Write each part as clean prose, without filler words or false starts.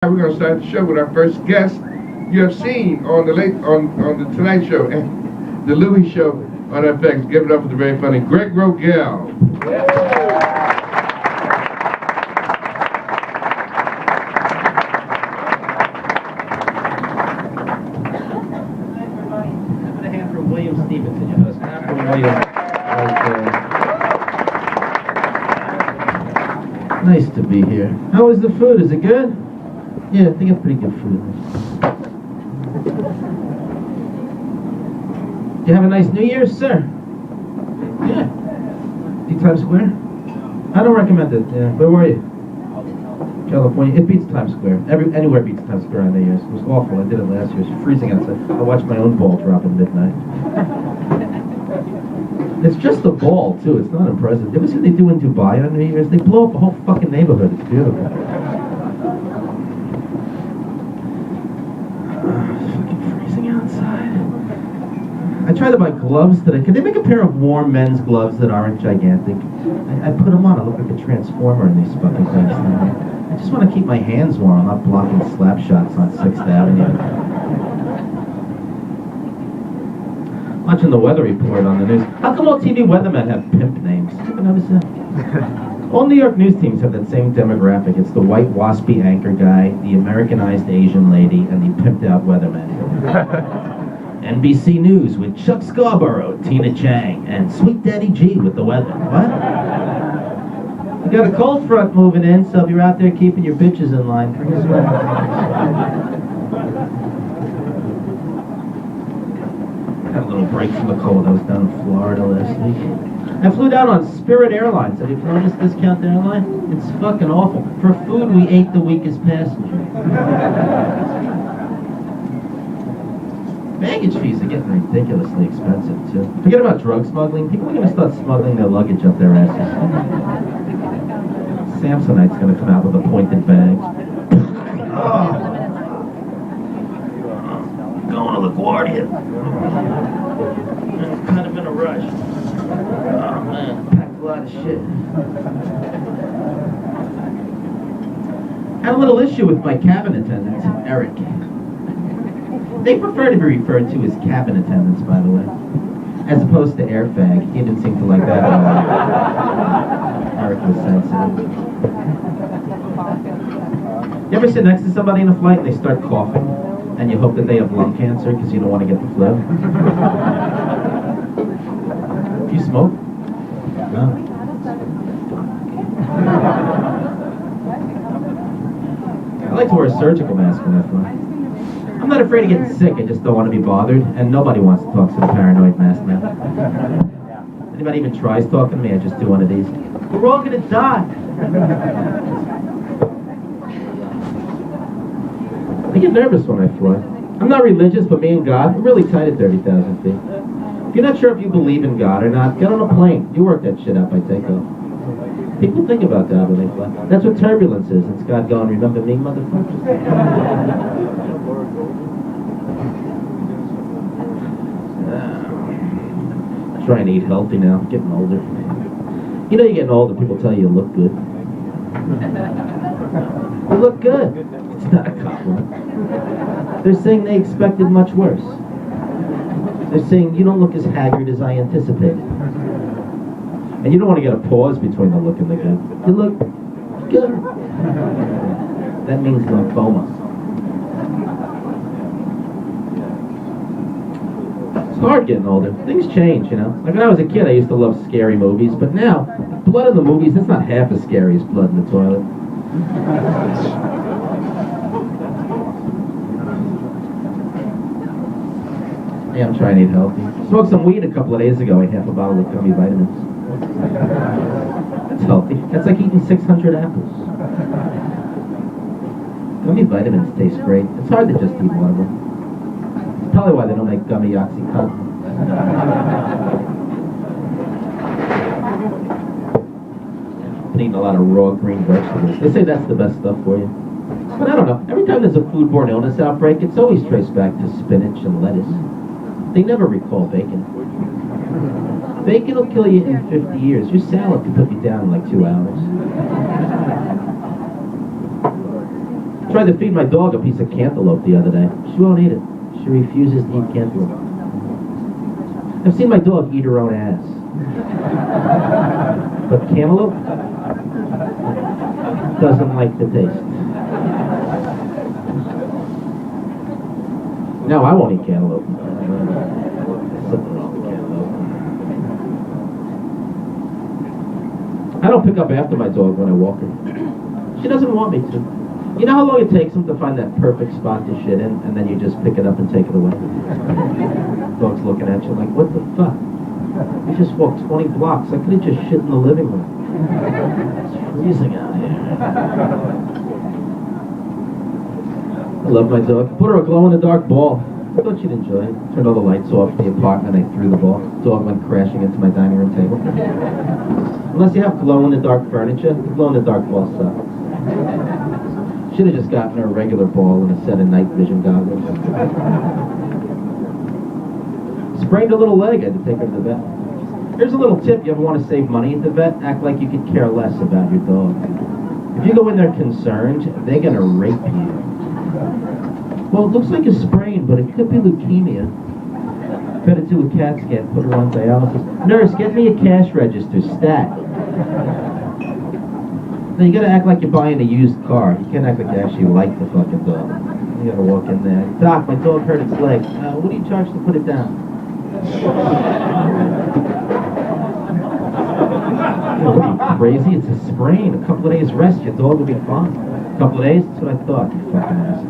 We're going to start the show with our first guest. You have seen on the Tonight Show and the Louis Show on FX. Give it up for the very funny Greg Rogel. Put a hand for William Stevenson, your host. After William. Nice to be here. How is the food? Is it good? Yeah, I think it's pretty good food. You have a nice New Year's, sir? Yeah. See Times Square? I don't recommend it. Yeah. Where were you? California. It beats Times Square. Anywhere beats Times Square on New Year's. It was awful. I did it last year. It was freezing outside. I watched my own ball drop at midnight. It's just a ball, too. It's not impressive. You ever see what they do in Dubai on New Year's? They blow up a whole fucking neighborhood. It's beautiful. It's fucking freezing outside. I tried to buy gloves today. Can they make a pair of warm men's gloves that aren't gigantic? I put them on. I look like a transformer in these fucking things. I just want to keep my hands warm. I'm not blocking slap shots on 6th Avenue. Watching the weather report on the news. How come all TV weathermen have pimp names? Did you ever notice that? All New York news teams have that same demographic. It's the white waspy anchor guy, the Americanized Asian lady, and the pimped out weatherman. NBC News with Chuck Scarborough, Tina Chang, and Sweet Daddy G with the weather. What? We got a cold front moving in, so if you're out there keeping your bitches in line, bring us one. Had a little break from the cold. I was down in Florida last week. I flew down on Spirit Airlines. Have you flown this discount airline? It's fucking awful. For food, we ate the weakest passenger. Baggage fees are getting ridiculously expensive, too. Forget about drug smuggling. People are going to start smuggling their luggage up their asses. Samsonite's going to come out with a pointed bag. Going to LaGuardia. I'm kind of in a rush. Oh man, packed a lot of shit. Had a little issue with my cabin attendant, Eric. They prefer to be referred to as cabin attendants, by the way, as opposed to air fag. He didn't seem to like that at all. Eric was sensitive. You ever sit next to somebody in a flight and they start coughing? And you hope that they have lung cancer because you don't want to get the flu. Do you smoke? No. I like to wear a surgical mask when I fly. I'm not afraid of getting sick, I just don't want to be bothered. And nobody wants to talk to the paranoid mask man. Anybody even tries talking to me, I just do one of these. We're all going to die. I get nervous when I fly. I'm not religious, but me and God, we're really tight at 30,000 feet. If you're not sure if you believe in God or not, get on a plane. You work that shit out by takeoff. People think about that when they fly. That's what turbulence is. It's God going, remember me, motherfucker? Trying to eat healthy now. Getting older. You know you're getting older, people tell you look good. You look good. It's not a compliment. They're saying they expected much worse. They're saying you don't look as haggard as I anticipated. And you don't want to get a pause between the look and the good. You look good. That means lymphoma. It's hard getting older. Things change, you know. Like when I was a kid, I used to love scary movies, but now, blood in the movies, that's not half as scary as blood in the toilet. Yeah, I'm trying to eat healthy. Smoked some weed a couple of days ago. I ate half a bottle of gummy vitamins. That's healthy. That's like eating 600 apples. Gummy vitamins taste great. It's hard to just eat one of them. It's probably why they don't make gummy Oxycontin. Been eating a lot of raw green vegetables. They say that's the best stuff for you. But I don't know. Every time there's a foodborne illness outbreak, it's always traced back to spinach and lettuce. They never recall bacon. Bacon will kill you in 50 years. Your salad can put you down in like 2 hours. Tried to feed my dog a piece of cantaloupe the other day. She won't eat it. She refuses to eat cantaloupe. I've seen my dog eat her own ass. But cantaloupe doesn't like the taste. No, I won't eat cantaloupe. Something wrong with cantaloupe. I don't pick up after my dog when I walk her. She doesn't want me to. You know how long it takes them to find that perfect spot to shit in, and then you just pick it up and take it away? Dog's looking at you like, what the fuck? You just walked 20 blocks. I could have just shit in the living room. It's freezing out here. I love my dog. Put her a glow-in-the-dark ball. I thought she'd enjoy it. Turned all the lights off in the apartment and I threw the ball. Dog went crashing into my dining room table. Unless you have glow-in-the-dark furniture, the glow-in-the-dark ball sucks. Should have just gotten her a regular ball and a set of night vision goggles. Sprained a little leg, I had to take her to the vet. Here's a little tip: you ever want to save money at the vet? Act like you could care less about your dog. If you go in there concerned, they're gonna rape you. Well, it looks like a sprain, but it could be leukemia. Fed it to a CAT scan, put her on dialysis. Nurse, get me a cash register, stat. Now you gotta act like you're buying a used car. You can't act like you actually like the fucking dog. You gotta walk in there. Doc, my dog hurt its leg. What do you charge to put it down? What are you, crazy? It's a sprain. A couple of days rest, your dog will be fine. A couple of days? That's what I thought, you fucking ass.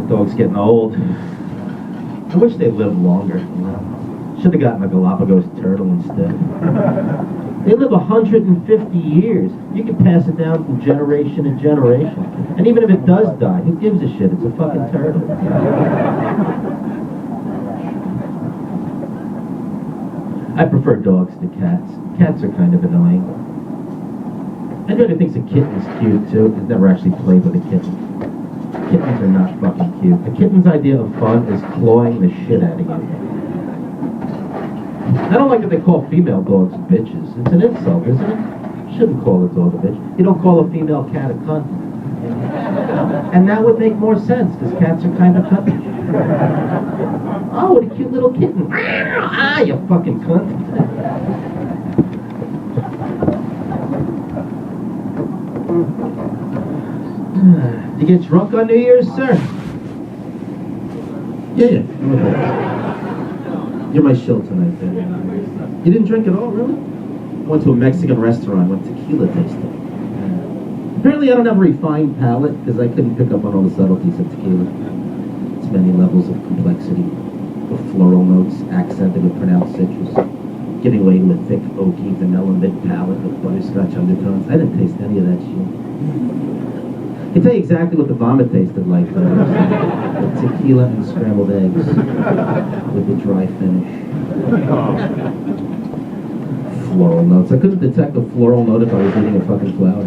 The dog's getting old. I wish they lived longer, you know. Should have gotten a Galapagos turtle instead. They live 150 years. You can pass it down from generation to generation. And even if it does die, who gives a shit? It's a fucking turtle. I prefer dogs to cats. Cats are kind of annoying. Everybody thinks a kitten's cute too. I've never actually played with a kitten. Kittens are not fucking cute. A kitten's idea of fun is clawing the shit out of you. I don't like that they call female dogs bitches. It's an insult, isn't it? You shouldn't call a dog a bitch. You don't call a female cat a cunt. And that would make more sense, because cats are kind of cuntish. Oh, what a cute little kitten. Ah, you fucking cunt. You get drunk on New Year's, sir? Yeah. You're my shill tonight, then. You didn't drink at all, really? I went to a Mexican restaurant, went tequila tasting. Apparently I don't have a refined palate, because I couldn't pick up on all the subtleties of tequila. Its many levels of complexity, the floral notes accented with pronounced citrus, giving way to a thick, oaky, vanilla mid-palate with butterscotch undertones. I didn't taste any of that shit. I can tell you exactly what the vomit tasted like, though. Tequila and scrambled eggs with a dry finish. Floral notes. I couldn't detect a floral note if I was eating a fucking flower.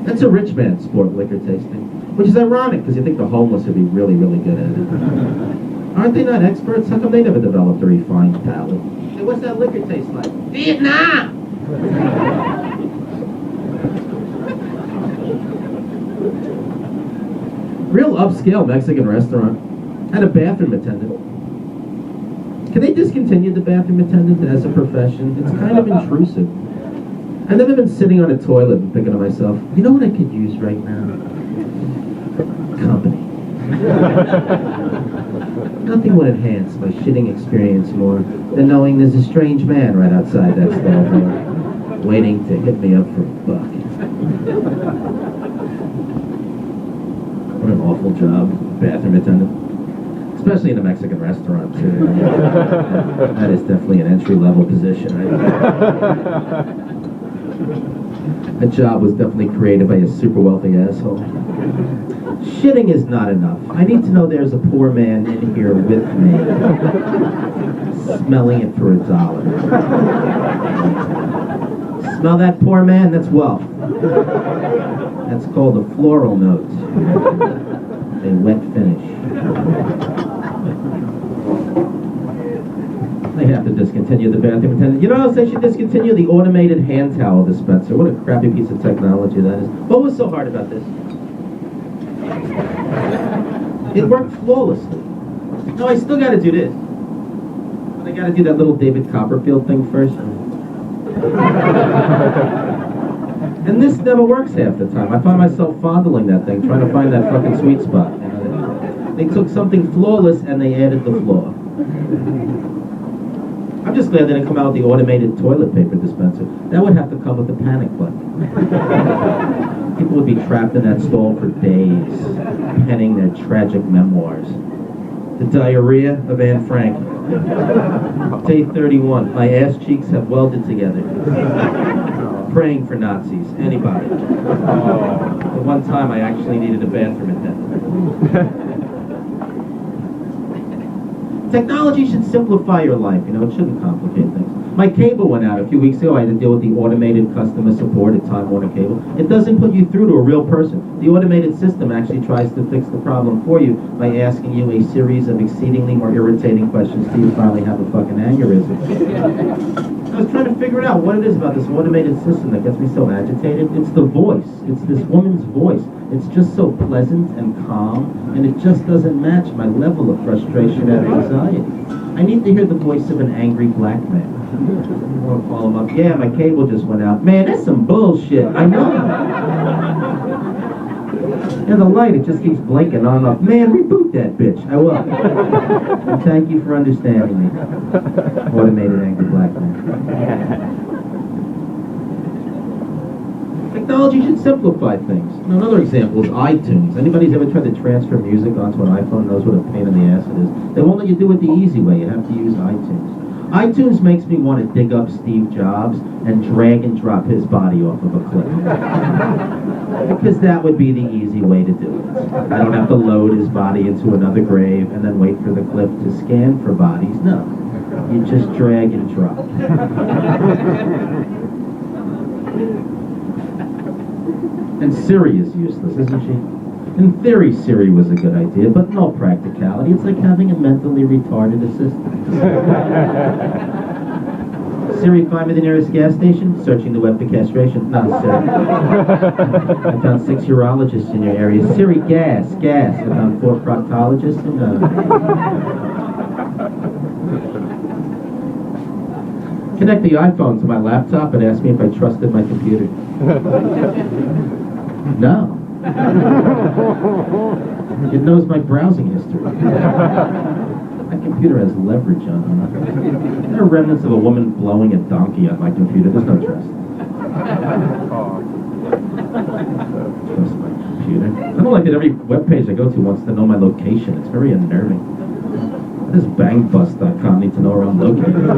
That's a rich man's sport, liquor tasting. Which is ironic, because you think the homeless would be really, really good at it. Aren't they not experts? How come they never developed a refined palate? Hey, what's that liquor taste like? Vietnam! Real upscale Mexican restaurant. Had a bathroom attendant. Can they discontinue the bathroom attendant as a profession? It's kind of intrusive. I've never been sitting on a toilet and thinking to myself, you know what I could use right now? Company. Nothing would enhance my shitting experience more than knowing there's a strange man right outside that stall door, waiting to hit me up for a buck. What an awful job, bathroom attendant. Especially in a Mexican restaurant, too. That is definitely an entry-level position. That job was definitely created by a super wealthy asshole. Shitting is not enough. I need to know there's a poor man in here with me, smelling it for $1. Smell that, poor man? That's wealth. That's called a floral note. A wet finish. Yeah. have to discontinue the bathroom attendant. You know what else they should discontinue? The automated hand towel dispenser. What a crappy piece of technology that is. What was so hard about this? It worked flawlessly. No, I still got to do this. But I got to do that little David Copperfield thing first. And this never works half the time. I find myself fondling that thing, trying to find that fucking sweet spot. You know, they took something flawless and they added the flaw. I'm just glad they didn't come out with the automated toilet paper dispenser. That would have to come with a panic button. People would be trapped in that stall for days, penning their tragic memoirs. The diarrhea of Anne Frank. Day 31. My ass cheeks have welded together. Praying for Nazis. Anybody. The one time I actually needed a bathroom attendant. Technology should simplify your life, you know, it shouldn't complicate things. My cable went out a few weeks ago. I had to deal with the automated customer support at Time Warner Cable. It doesn't put you through to a real person. The automated system actually tries to fix the problem for you by asking you a series of exceedingly more irritating questions till you finally have a fucking aneurysm. I was trying to figure out what it is about this automated system that gets me so agitated. It's the voice. It's this woman's voice. It's just so pleasant and calm, and it just doesn't match my level of frustration and anxiety. I need to hear the voice of an angry black man. I want to call him up. Yeah, my cable just went out. Man, that's some bullshit. I know. And the light, it just keeps blinking on and off. Man, reboot that bitch. I will. And thank you for understanding me. Automated angry black man. Technology should simplify things. Another example is iTunes. Anybody's ever tried to transfer music onto an iPhone knows what a pain in the ass it is. They won't let you do it the easy way. You have to use iTunes. iTunes makes me want to dig up Steve Jobs and drag and drop his body off of a cliff. Because that would be the easy way to do it. I don't have to load his body into another grave and then wait for the cliff to scan for bodies. No. You just drag and drop. And Siri is useless, isn't she? In theory, Siri was a good idea, but in all practicality, it's like having a mentally retarded assistant. Siri, find me the nearest gas station. Searching the web for castration. Not Siri. I found 6 urologists in your area. Siri, gas. I found 4 proctologists. Connect the iPhone to my laptop and ask me if I trusted my computer. No. It knows my browsing history. My computer has leverage on it. There are remnants of a woman blowing a donkey on my computer. There's no trust. Trust my computer. I don't like that every webpage I go to wants to know my location. It's very unnerving. Why does bangbust.com need to know where I'm located?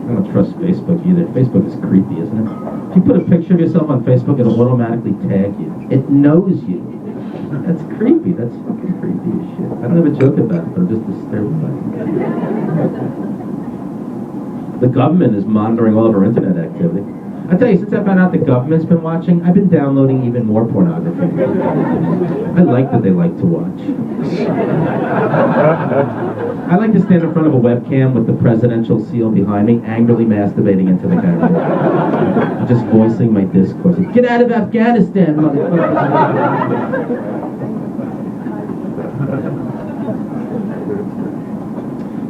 I don't trust Facebook either. Facebook is creepy, isn't it? If you put a picture of yourself on Facebook, it'll automatically tag you. It knows you. That's creepy. That's fucking creepy as shit. I don't have a joke about it, but I'm just disturbed by it. The government is monitoring all of our internet activity. I tell you, since I found out the government's been watching, I've been downloading even more pornography. I like that they like to watch. I like to stand in front of a webcam with the presidential seal behind me, angrily masturbating into the camera. Just voicing my discourse. Get out of Afghanistan, motherfucker!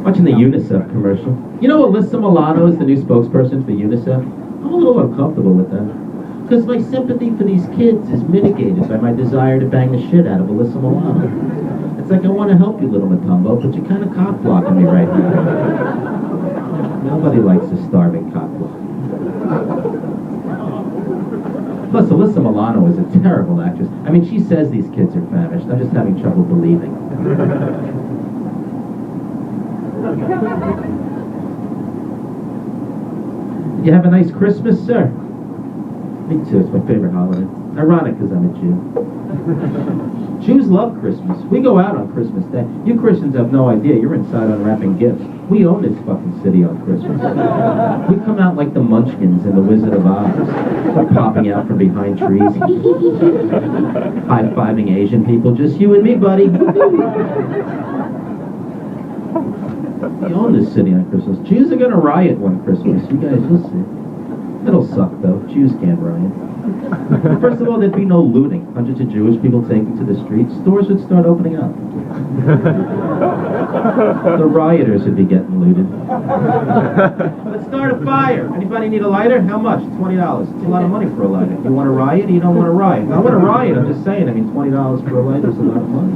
Watching the UNICEF commercial. You know Alyssa Milano is the new spokesperson for UNICEF? I'm a little uncomfortable with that. Because my sympathy for these kids is mitigated by my desire to bang the shit out of Alyssa Milano. It's like I want to help you, little Matumbo, but you're kind of cock-blocking me right now. Nobody likes a starving cock-block. Plus, Alyssa Milano is a terrible actress. I mean, she says these kids are famished. I'm just having trouble believing. Did you have a nice Christmas, sir? Me too. It's my favorite holiday. Ironic because I'm a Jew. Jews love Christmas. We go out on Christmas Day. You Christians have no idea. You're inside unwrapping gifts. We own this fucking city on Christmas. We come out like the Munchkins in The Wizard of Oz. We're popping out from behind trees. High-fiving Asian people. Just you and me, buddy. We own this city on Christmas. Jews are gonna riot one Christmas. You guys will see. It'll suck though. Jews can't riot. First of all, there'd be no looting. Hundreds of Jewish people taking to the streets. Stores would start opening up. The rioters would be getting looted. Let's start a fire. Anybody need a lighter? How much? $20. It's a lot of money for a lighter. You want to riot or you don't want to riot? I want to riot. I'm just saying. I mean, $20 for a lighter is a lot of money.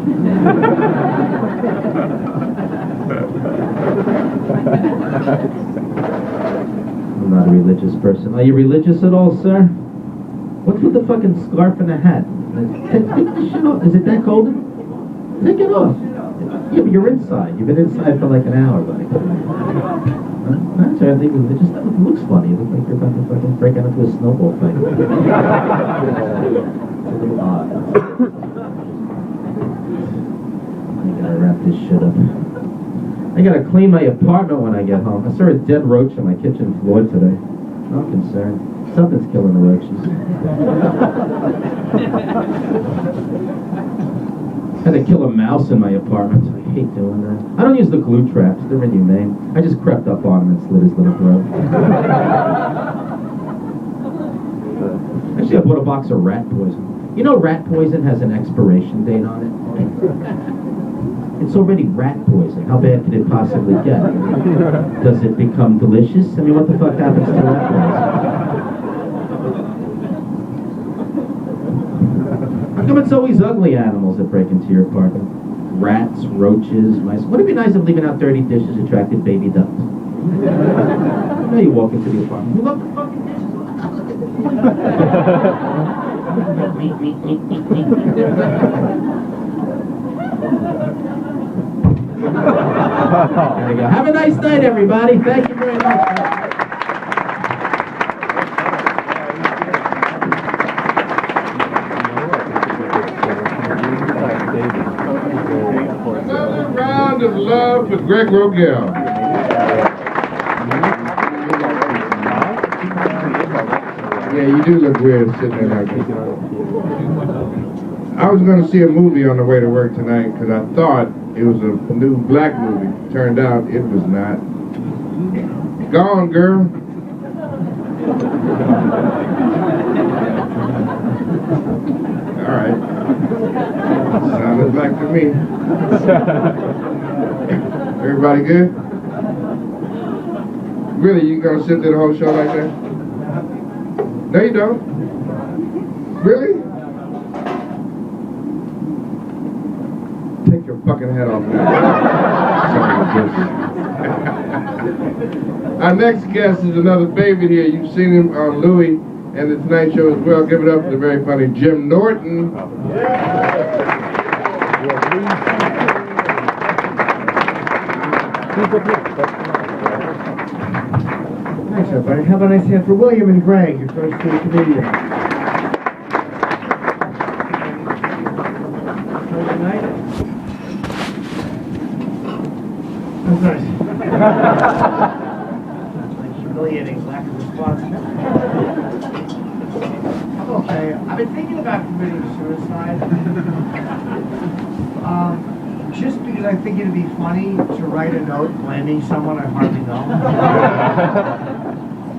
I'm not a religious person. Are you religious at all, sir? What's with the fucking scarf and the hat? Take the shit off. Is it that cold? Take it off. Yeah, but you're inside. You've been inside for like an hour, buddy. Not entirely religious. That looks funny. It looks like you're about to fucking break out into a snowball fight. It's a little odd. I gotta wrap this shit up. I gotta clean my apartment when I get home. I saw a dead roach on my kitchen floor today. I'm concerned. Something's killing the roaches. I had to kill a mouse in my apartment. I hate doing that. I don't use the glue traps. They're inhumane. I just crept up on him and slit his little throat. Actually, I bought a box of rat poison. You know rat poison has an expiration date on it? It's already rat poison. How bad could it possibly get? Does it become delicious? I mean, what the fuck happens to rat poison? How come it's always ugly animals that break into your apartment? Rats, roaches, mice. Wouldn't it be nice if leaving out dirty dishes attracted baby ducks? Now you walk into the apartment. You love the fucking dishes. There you go. Have a nice night, everybody. Thank you very much. Another round of love for Greg Rogel. Yeah, you do look weird sitting there like this. I was going to see a movie on the way to work tonight because I thought it was a new black movie. Turned out it was not. Gone, girl. All right. Sounded black to me. Everybody good? Really, you gonna sit there the whole show like that? No, you don't. Really? Take your fucking head off now. Our next guest is another favorite here. You've seen him on Louis and the Tonight Show as well. Give it up for the very funny Jim Norton. Thanks, everybody. How about a nice hand for William and Greg, your first two comedians. That's nice. Like humiliating lack of response. I'm okay. I've been thinking about committing suicide. Just because I think it'd be funny to write a note blaming someone I hardly know.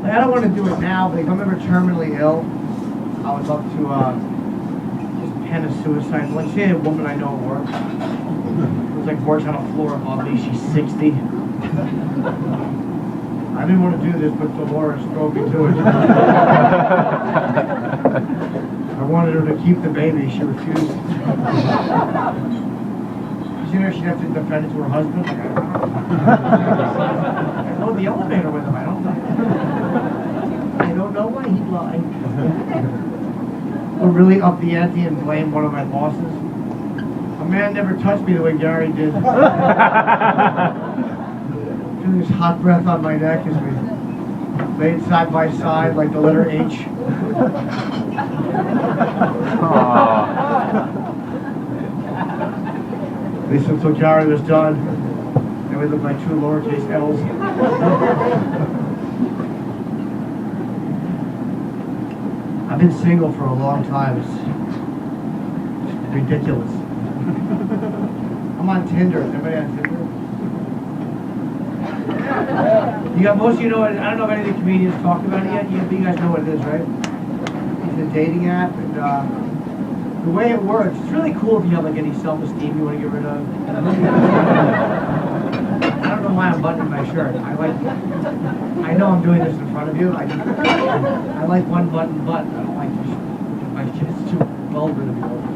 Like, I don't want to do it now, but if I'm ever terminally ill, I would love to just pen a suicide. Like, say a woman I know at work. Who's like works on a floor above me, she's 60. I didn't want to do this, but Dolores drove me to it. I wanted her to keep the baby, she refused. You know, she'd have to defend it to her husband. Like, I rode the elevator with him. I don't know why he'd lie. Or really up the ante and blame one of my bosses. A man never touched me the way Gary did. Feeling his hot breath on my neck as we laid side by side like the letter H. At least until Gary was done, and we looked like two lowercase L's. I've been single for a long time. It's ridiculous. I'm on Tinder. Is anybody on Tinder? You got most of you know it. I don't know if any of the comedians talked about it yet. You guys know what it is, right? It's a dating app, and the way it works, it's really cool if you have like any self-esteem you want to get rid of. I don't know why I'm buttoning my shirt. I know I'm doing this in front of you. I like one button. I don't like my shit's too vulgar to be open.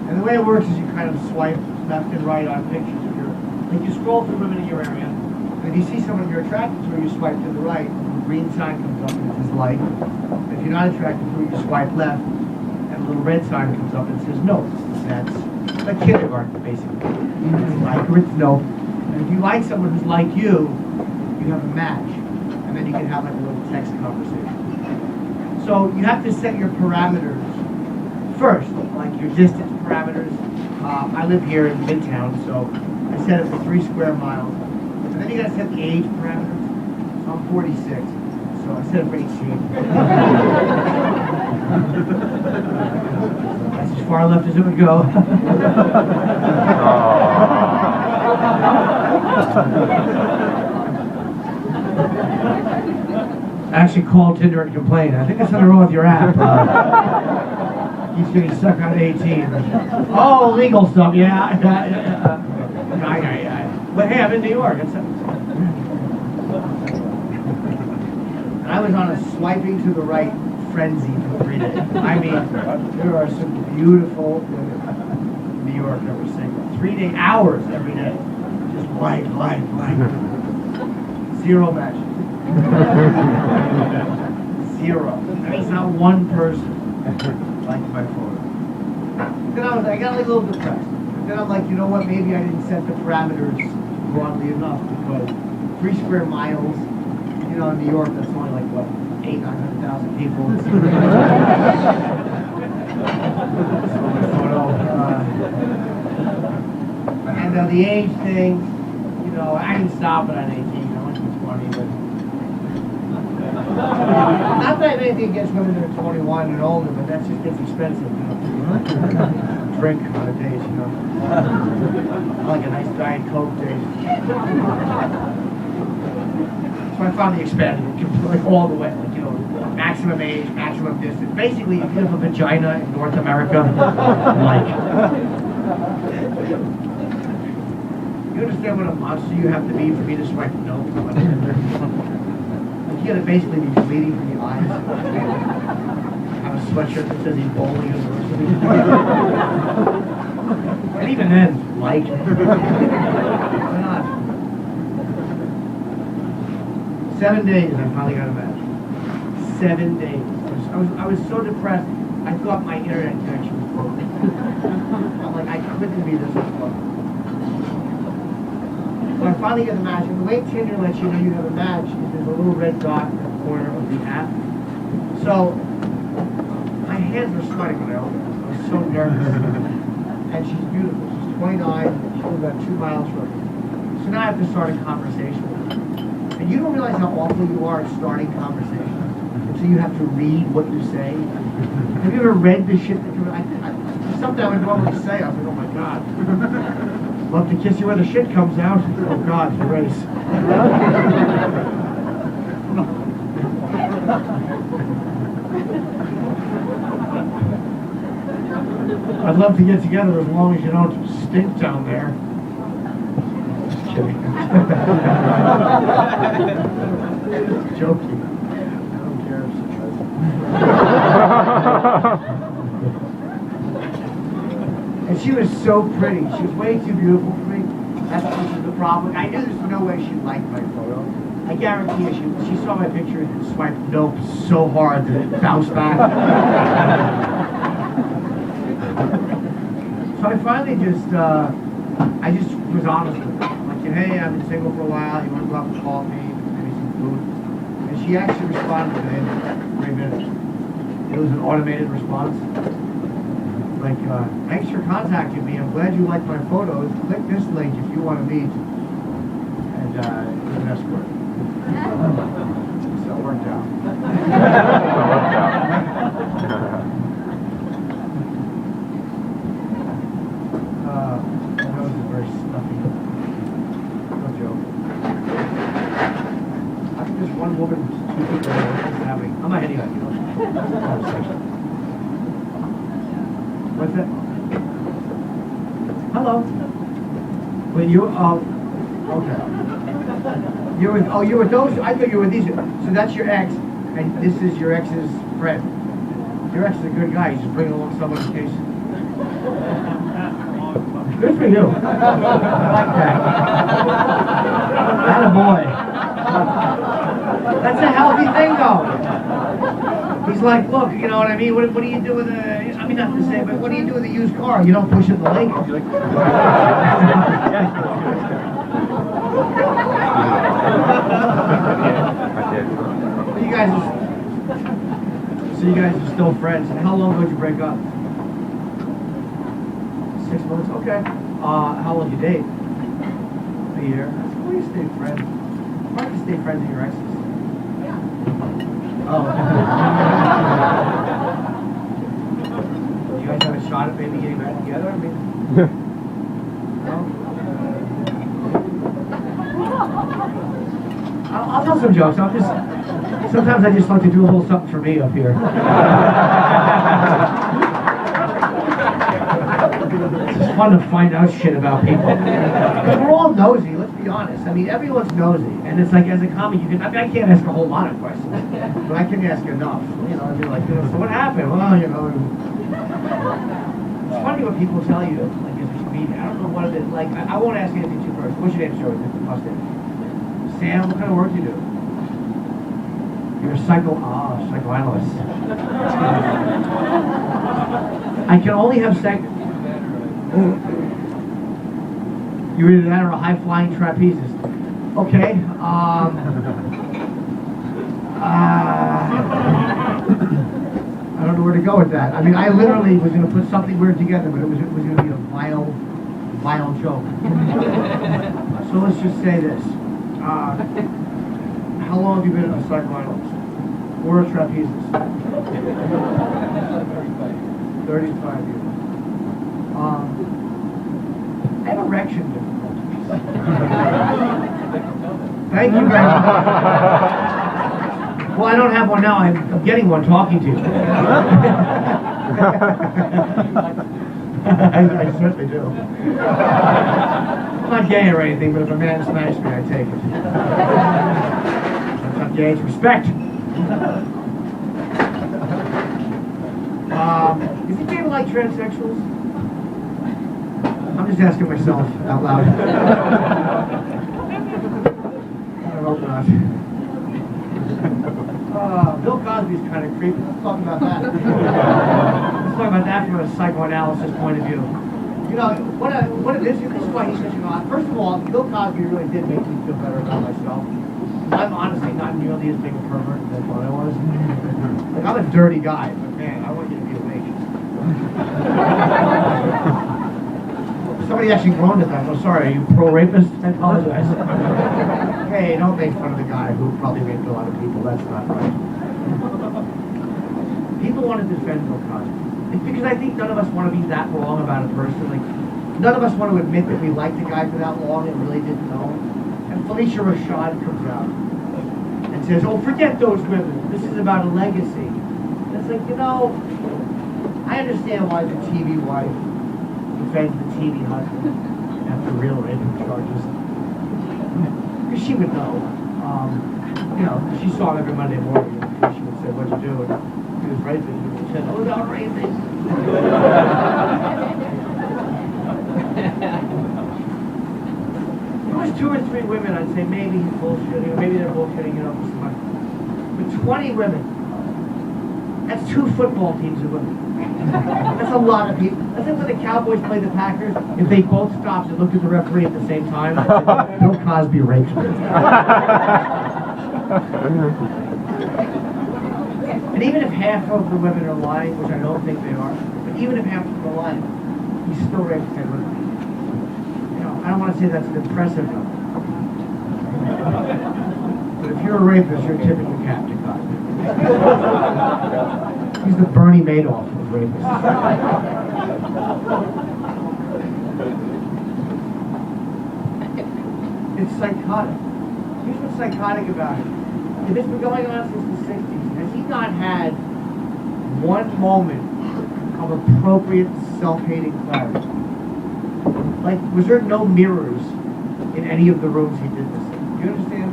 And the way it works is you kind of swipe left and right on pictures of your, like you scroll through women in your area, and if you see someone you're attracted to, you swipe to the right, and the green sign comes up and it says like. If you're not attracted to it, you swipe left, and a little red sign comes up and says no. That's like kindergarten, basically. It's like or it's no. And if you like someone who's like you have a match, and then you can have like a little text conversation. So you have to set your parameters first, like your distance parameters. I live here in Midtown, so I set it for 3 square miles. And then you gotta set the age parameters. So I'm 46, so I set it for 18. That's as far left as it would go. I actually called Tinder and complained. I think there's something wrong with your app. He's getting stuck on 18. Oh, legal stuff, yeah. But hey, I'm in New York. And I was on a swiping to the right frenzy for 3 days. I mean, there are some beautiful women in New York that were single. 3 hours every day. Just like. 0 matches. 0. There's not one person liked my photo. Then I got a little depressed. Then I'm like, you know what? Maybe I didn't set the parameters broadly enough because 3 square miles, you know, in New York, that's only like what, 800,000 people. And the age thing, you know, I didn't stop it at 18. I went to 20, but. Not that I have anything against women that are 21 and older, but that just gets expensive. You know? Drink on a date, you know. I like a nice Diet Coke date. So I finally expanded it like all the way, like, you know, maximum age, maximum distance. Basically, if you have a vagina in North America, like. You understand what a monster you have to be for me to swipe no? You gotta basically be bleeding from the eyes. Have a sweatshirt that says Ebola University. And even then, like. Why not? 7 days I finally got a match. 7 days. I was so depressed, I thought my internet connection was broken. I'm like, I couldn't be this unplugged. So I finally get a match, and the way Tinder lets you know you have a match is there's a little red dot in the corner of the app. So, my hands were sweating when I opened it. I was so nervous. And she's beautiful. She's 29, she lives about 2 miles from me. So now I have to start a conversation with her. And you don't realize how awful you are at starting conversations until you have to read what you say. Have you ever read the shit that you something I would normally say, I was like, oh my God. Love to kiss you where the shit comes out. Oh God, erase. I'd love to get together as long as you don't stink down there. Just kidding. Joking. I don't care if she does. And she was so pretty. She was way too beautiful for me. That's the problem. I knew there's no way she'd like my photo. I guarantee you, she saw my picture and swiped nope so hard that it bounced back. So I finally just was honest with her. I'm like, hey, I've been single for a while. You want to go out for coffee, maybe some food? And she actually responded within 3 minutes. It was an automated response. Like, thanks for contacting me. I'm glad you like my photos. Click this link if you want to meet. And it was an escort. So it worked out. That was very stuffy. one woman, two people having. I'm not hitting on you. Conversation. What's that? Hello. Well, you, okay. You're with those, I thought you were with these. So that's your ex, and this is your ex's friend. Your ex is a good guy, he's just bringing along someone in case. Good for you. I like that. Attaboy. That's a healthy thing, though. He's like, look, you know what I mean? What do you do with a, I mean, not to say, but what do you do with a used car? You don't push it in the lake. So you guys are still friends. And how long ago did you break up? 6 months? Okay. How long did you date? A year. Well, you stay friends. Why don't you stay friends with your exes? Oh. You guys have a shot at maybe getting back together? I mean, no? I'll tell some jokes. Sometimes I just like to do a little something for me up here. It's just fun to find out shit about people. Because we're all nosy, let's be honest. I mean, everyone's nosy. And it's like, as a comic, you can, I mean, I can't ask a whole lot of questions. But I can ask enough. You know, I'd be like, so what happened? Well, you know. It's funny what people tell you, like, as a comedian. I don't know what it is. Like, I won't ask anything too personal. What's your name, Joey? Sam, what kind of work do you do? You're a psychoanalyst. I can only have You're either that or a high-flying trapezist. Okay. I don't know where to go with that. I mean, I literally was going to put something weird together, but it was going to be a vile joke. So let's just say this. How long have you been a psychoanalyst? Or a trapezist? 35 years. I have erection difficulties. Thank you very much. Well, I don't have one now. I'm getting one talking to you. I certainly do. I'm not gay or anything, but if a man smashes me, I take it. That's not gay, it's respect. Is it gay to like transsexuals? I'm just asking myself out loud. I hope not. Bill Cosby's kind of creepy. Let's talk about that. Let's talk about that from a psychoanalysis point of view. You know, what it is, this is why he's such an odd. First of all, Bill Cosby really did make me feel better about myself. I'm honestly not nearly as big a pervert as I thought I was. Like, I'm a dirty guy, but man, I want you to be awake. Somebody actually groaned at that. I'm sorry, are you pro-rapist? I apologize. Hey, don't make fun of the guy who probably raped a lot of people. That's not right. People want to defend Bill Cosby. It's because I think none of us want to be that wrong about a person. Like, none of us want to admit that we liked the guy for that long and really didn't know. And Felicia Rashad comes out and says, oh, forget those women. This is about a legacy. And it's like, you know, I understand why the TV wife defends the TV husband after real rape charges. Because she would know. You know, she saw him every Monday morning. And she would say, what'd you do? And he was raping. And she said, oh, not raping. If it was 2 or 3 women, I'd say maybe he's bullshitting, or maybe they're bullshitting, you know, for some money. But 20 women, that's 2 football teams of women. That's a lot of people. That's like when the Cowboys play the Packers. If they both stopped and looked at the referee at the same time, Bill Cosby raped me. And even if half of the women are lying, which I don't think they are, but even if half of them are lying, he still raped 10 women. You know, I don't want to say that's an impressive number. But if you're a rapist, you're tipping the cap to Cosby. He's the Bernie Madoff of rapists. It's psychotic. Here's what's psychotic about it. if it's been going on since the 60s, has he not had one moment of appropriate self-hating clarity? Like, was there no mirrors in any of the rooms he did this in? Do you understand?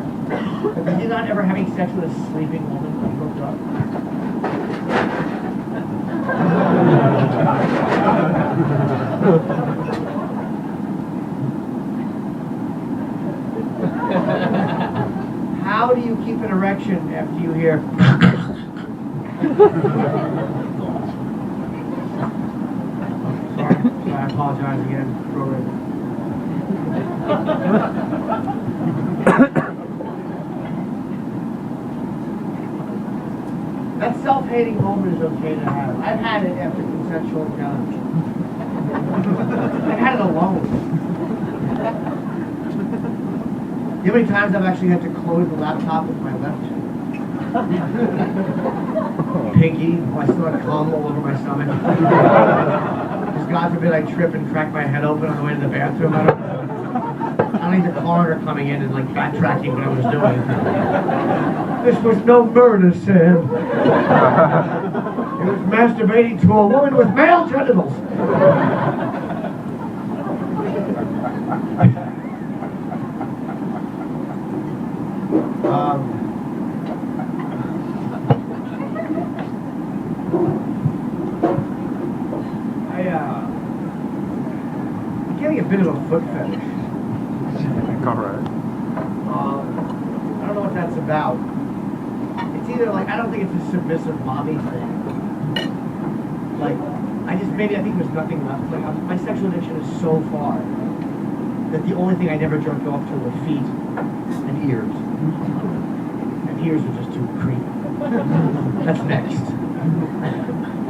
Like, was he not ever having sex with a sleeping woman when he hooked up? How do you keep an erection after you hear? Sorry, I apologize again. That self-hating moment is okay to have. I've had it after consensual encounters. I've had it alone. You know how many times I've actually had to close the laptop with my left pinky while I still had cum all over my stomach? Because God forbid I trip and crack my head open on the way to the bathroom. I don't need the coroner coming in and like backtracking what I was doing. This was no murder, Sam. He was masturbating to a woman with male genitals. I'm getting a bit of a foot fetish. Alright. I don't know what that's about. It's either like, I don't think it's a submissive mommy thing. Like, I think there's nothing left. Like, my sexual addiction is so far that the only thing I never jerked off to were feet and ears. And ears are just too creepy. That's next.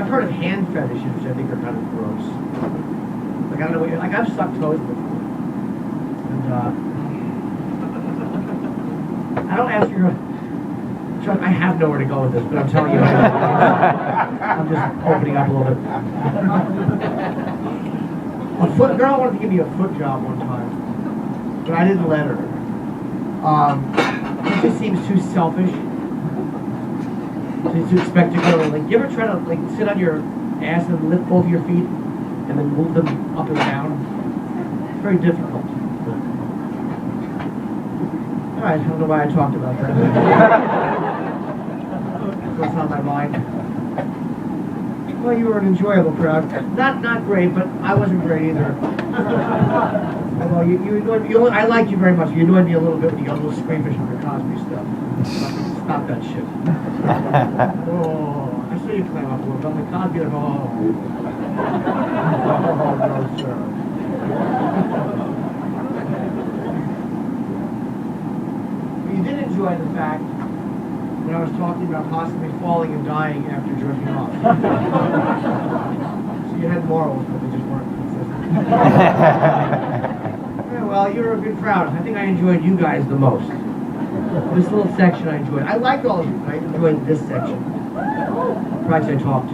I've heard of hand fetishes, which I think are kind of gross. Like, I don't know what, like, I've sucked toes before. And, I don't ask you, Chuck, I have nowhere to go with this, but I'm telling you, I'm just opening up a little bit. A girl wanted to give me a foot job one time, but I didn't let her. It just seems too selfish to expect to go. Like, you ever try to like sit on your ass and lift both your feet and then move them up and down? It's very difficult. I don't know why I talked about that. What's on my mind? Well, you were an enjoyable crowd. Not great, but I wasn't great either. Although you annoyed me. I liked you very much. You annoyed me a little bit when you got a little squeamish with the Cosby stuff. Stop that shit. Oh, I saw you climb up a little bit. The Cosby, like, oh. Oh, no, sir. You did enjoy the fact when I was talking about possibly falling and dying after jerking off. So you had morals, but they just weren't consistent. Yeah, well, you're a good crowd. I think I enjoyed you guys the most. This little section I enjoyed. I liked all of you, but I enjoyed this section. Probably I talked.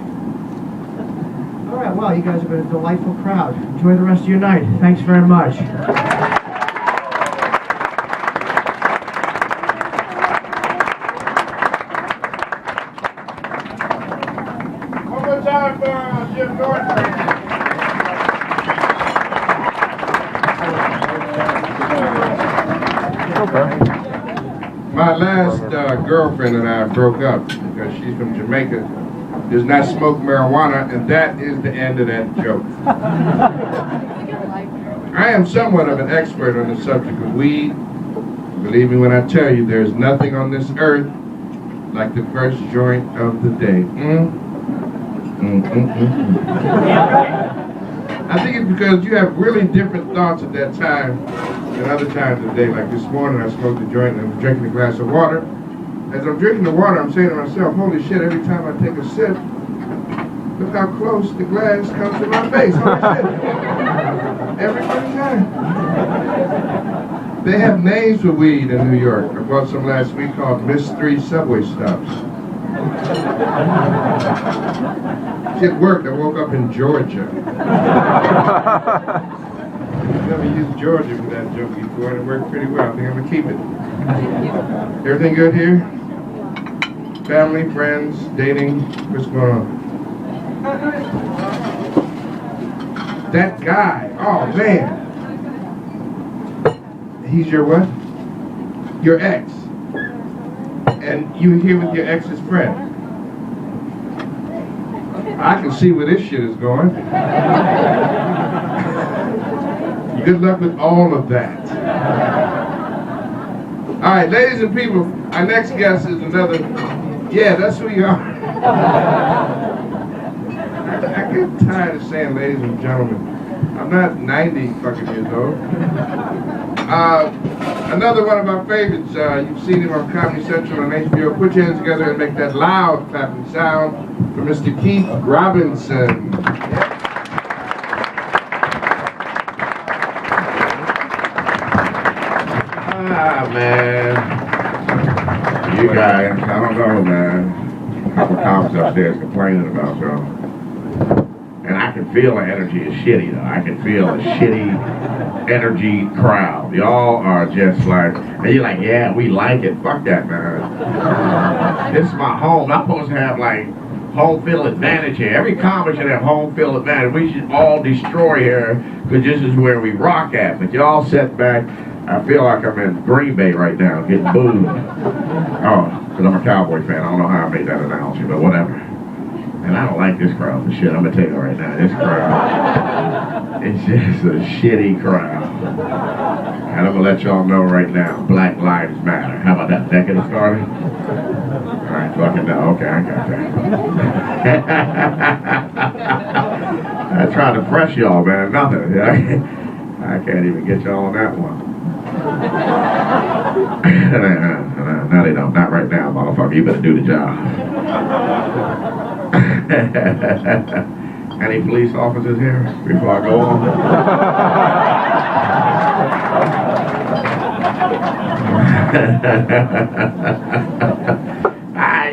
All right, well, you guys have been a delightful crowd. Enjoy the rest of your night. Thanks very much. Time for Jim Norton. My last girlfriend and I broke up because she's from Jamaica, does not smoke marijuana, and that is the end of that joke. I am somewhat of an expert on the subject of weed. Believe me when I tell you, there's nothing on this earth like the first joint of the day. I think it's because you have really different thoughts at that time than other times of the day. Like this morning, I smoked a joint and I was drinking a glass of water. As I'm drinking the water, I'm saying to myself, holy shit, every time I take a sip, look how close the glass comes to my face. Holy shit. Every fucking time. They have names for weed in New York. I bought some last week called Mystery Subway Stops. It worked. I woke up in Georgia. I've never used Georgia for that joke before, and it worked pretty well. I think I'm going to keep it. Everything good here? Family, friends, dating, what's going on? That guy, oh man. He's your what? Your ex. And you here with your ex's friend. I can see where this shit is going. Good luck with all of that. All right, ladies and people, our next guest is another. Yeah, that's who you are. I get tired of saying ladies and gentlemen. I'm not 90 fucking years old. Another one of our favorites. You've seen him on Comedy Central and HBO. Put your hands together and make that loud clapping sound for Mr. Keith Robinson. Man, you guys, I don't know, man. A couple cops upstairs complaining about y'all. And I can feel the energy is shitty, though. I can feel a shitty energy crowd. Y'all are just like, and you're like, yeah, we like it. Fuck that, man. This is my home. I'm supposed to have, like, home field advantage here. Every comic should have home field advantage. We should all destroy here, because this is where we rock at. But y'all sit back. I feel like I'm in Green Bay right now, getting booed. Oh, because I'm a Cowboy fan. I don't know how I made that analogy, but whatever. And I don't like this crowd for shit. I'm going to tell you right now, this crowd, it's just a shitty crowd. And I'm going to let y'all know right now, Black Lives Matter. How about that? That getting started? All right, fucking no. Okay, I got that. I tried to press y'all, man. Nothing. I can't even get y'all on that one. No, they don't. Not right now, motherfucker. You better do the job. Any police officers here before I go on?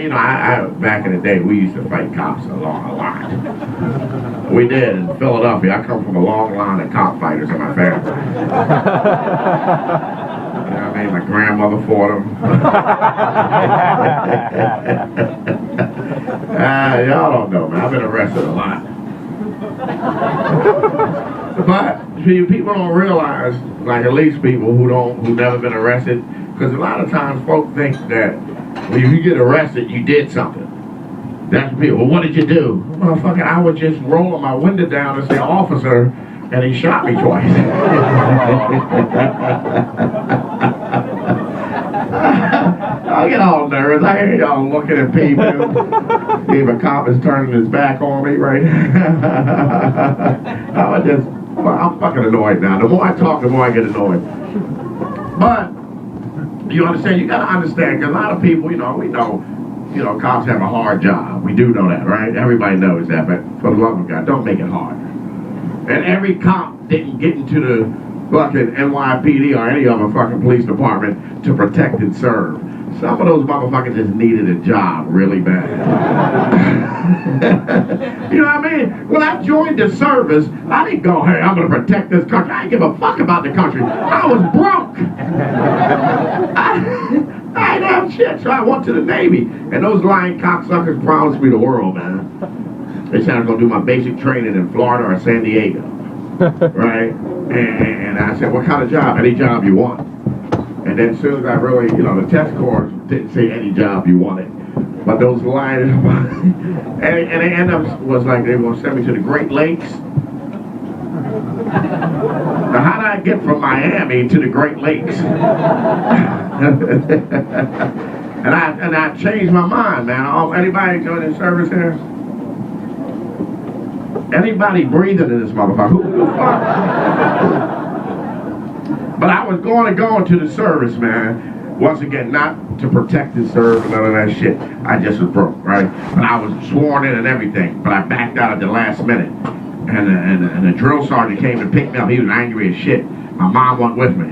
I back in the day, we used to fight cops a lot. We did in Philadelphia. I come from a long line of cop fighters in my family. You know what I mean? My grandmother fought them. Y'all don't know, man. I've been arrested a lot. But people don't realize, like at least people who never been arrested, because a lot of times folks think that when you get arrested, you did something. That's what people, well, what did you do? Motherfucker, I was just rolling my window down and say, officer, and he shot me twice. I get all nervous. I hear y'all looking at people. If a cop is turning his back on me right now. I'm fucking annoyed now. The more I talk, the more I get annoyed. But, you understand, you gotta understand, because a lot of people, we know, cops have a hard job. We do know that, right? Everybody knows that, but for the love of God, don't make it hard. And every cop didn't get into the fucking NYPD or any other fucking police department to protect and serve. Some of those motherfuckers just needed a job really bad. You know what I mean? When I joined the service, I didn't go, hey, I'm going to protect this country. I didn't give a fuck about the country. I was broke. I didn't have shit, so I went to the Navy. And those lying cocksuckers promised me the world, man. They said I was going to do my basic training in Florida or San Diego. Right? And I said, what kind of job? Any job you want. And then as soon as I really, the test scores didn't say any job you wanted. But those lines, and they end up was like they were going to send me to the Great Lakes. Now, how did I get from Miami to the Great Lakes? and I changed my mind, man. Anybody going in service here? Anybody breathing in this motherfucker? Who the fuck? But I was going to the service, man. Once again, not to protect and serve and none of that shit. I just was broke, right? But I was sworn in and everything. But I backed out at the last minute. And the drill sergeant came and picked me up. He was angry as shit. My mom went with me.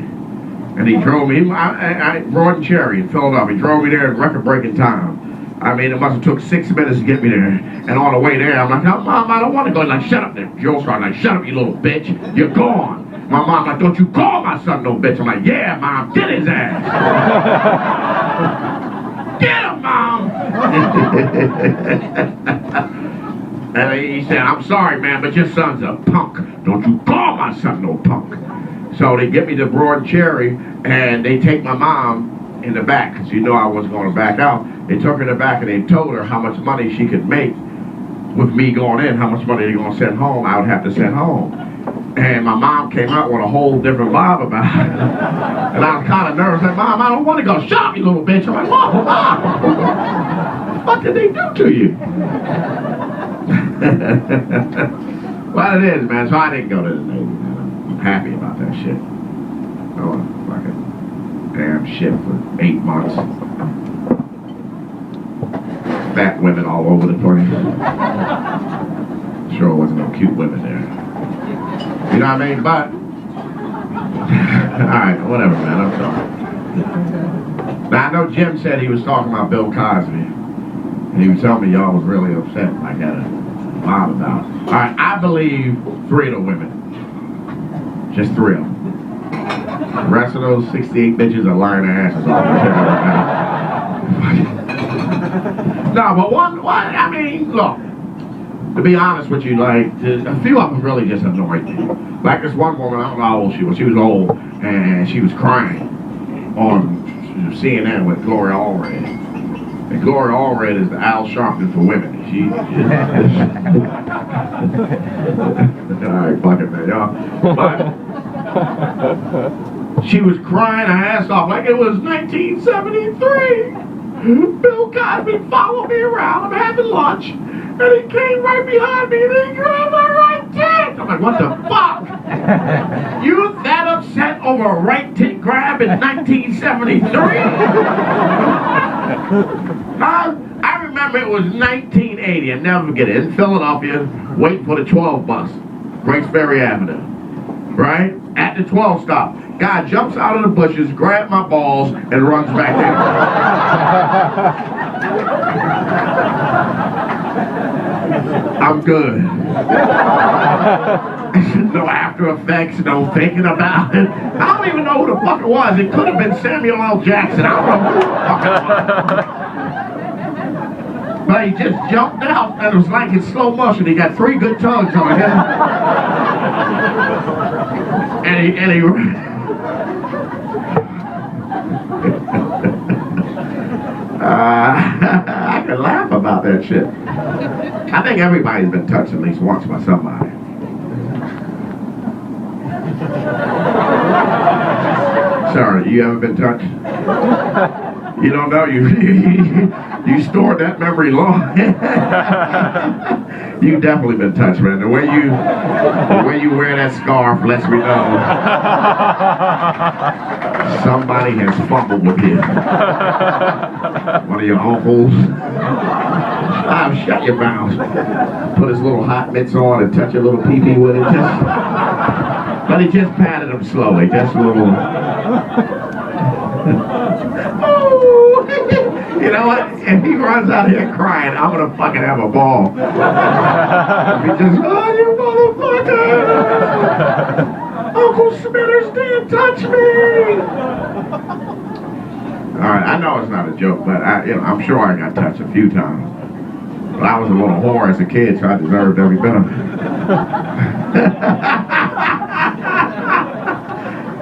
And he drove me. I Broad and Cherry in Philadelphia. He drove me there in record-breaking time. I mean, it must have took 6 minutes to get me there. And on the way there, I'm like, no, Mom, I don't want to go. Like, shut up there. Drill sergeant, like, shut up, you little bitch. You're gone. My mom like, don't you call my son no bitch. I'm like, yeah, Mom, get his ass. Get him, Mom. And he said, I'm sorry, man, but your son's a punk. Don't you call my son no punk. So they get me to Broad Cherry, and they take my mom in the back, because you know I wasn't going to back out. They took her in the back, and they told her how much money she could make with me going in, how much money they're going to send home, I would have to send home. And my mom came out with a whole different vibe about it. And I was kind of nervous. I said, Mom, I don't want to go. Shut up, you little bitch. I'm like, Mom, what the fuck did they do to you? Well, it is, man. So I didn't go to the Navy, man. I'm happy about that shit. Oh, fucking damn shit for 8 months. Fat women all over the place. Sure wasn't no cute women there. You know what I mean? But, alright, whatever, man, I'm sorry. Now, I know Jim said he was talking about Bill Cosby. And he was telling me y'all was really upset. I got a vibe about it. Alright, I believe 3 of the women. Just 3 of them. The rest of those 68 bitches are lying their asses off. No, but one, I mean, look. To be honest with you, like, a few of them really just annoyed me. Like this one woman, I don't know how old she was. She was old, and she was crying on CNN with Gloria Allred. And Gloria Allred is the Al Sharpton for women. She alright, fuck it, man, y'all. But she was crying her ass off like it was 1973. Bill Cosby followed me around. I'm having lunch. And he came right behind me and he grabbed my right tit. I'm like, what the fuck? You that upset over a right tit grab in 1973? I remember it was 1980. I never forget it. In Philadelphia, waiting for the 12 bus. Grace Ferry Avenue. Right? At the 12 stop. Guy jumps out of the bushes, grabs my balls, and runs back there. I'm good. No after effects, no thinking about it. I don't even know who the fuck it was. It could have been Samuel L. Jackson. I don't know who the fuck it was. But he just jumped out, and it was like in slow motion. He got 3 good tugs on him. And he I can laugh about that shit. I think everybody's been touched at least once by somebody. Sorry, you haven't been touched? You don't know, you stored that memory long. You've definitely been touched, man. The way you wear that scarf lets me know somebody has fumbled with you. One of your uncles. Shut your mouth. Put his little hot mitts on and touch your little pee-pee with it. But he just patted him slowly. Just a little. Oh, you know what? If he runs out here crying, I'm gonna fucking have a ball. If he just, oh, you motherfucker! Uncle Smithers didn't touch me! Alright, I know it's not a joke, but I'm sure I got touched a few times. But I was a little whore as a kid, so I deserved every bit of it.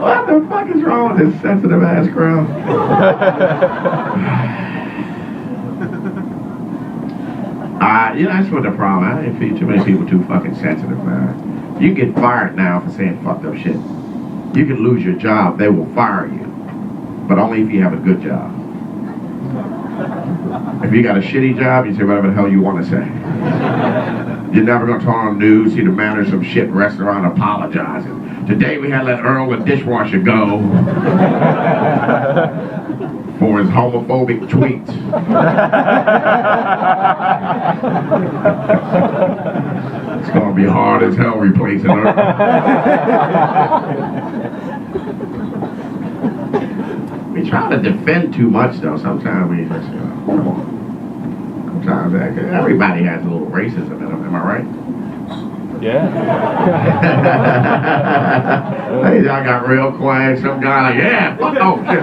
What the fuck is wrong with this sensitive ass crowd? That's what the problem. I didn't feel too many people too fucking sensitive, man. You get fired now for saying fucked up shit. You can lose your job. They will fire you. But only if you have a good job. If you got a shitty job, you say whatever the hell you want to say. You're never going to turn on the news, see the manager of some shit restaurant apologizing. Today we had to let Earl the dishwasher go for his homophobic tweets. It's going to be hard as hell replacing Earl. We try to defend too much, though. Sometimes we just, come on. Sometimes everybody has a little racism in them. Am I right? Yeah. Hey, y'all got real quiet. Some guy like, yeah, fuck, oh shit.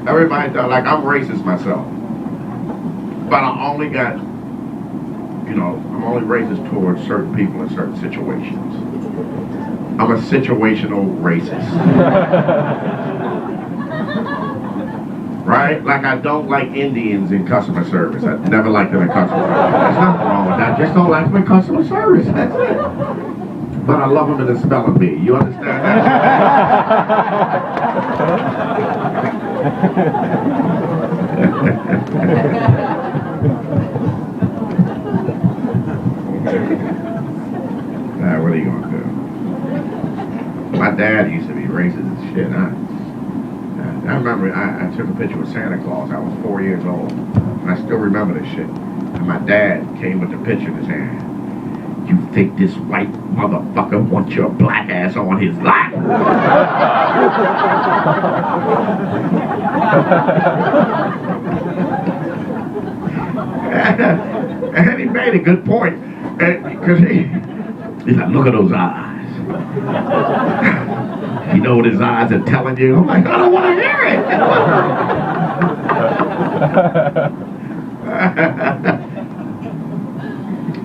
Everybody thought, like, I'm racist myself. But I only got, I'm only racist towards certain people in certain situations. I'm a situational racist. Right? Like, I don't like Indians in customer service. I never liked them in customer service. There's nothing wrong with that. I just don't like them in customer service. That's it. But I love them in the spelling bee. You understand that? What are you going to do? My dad used to be racist as shit. I remember I took a picture with Santa Claus. I was 4 years old. And I still remember this shit. And my dad came with the picture in his hand. You think this white motherfucker wants your black ass on his lap? And he made a good point. Because he's like, look at those eyes. You know what his eyes are telling you? I'm like, I don't want to hear it.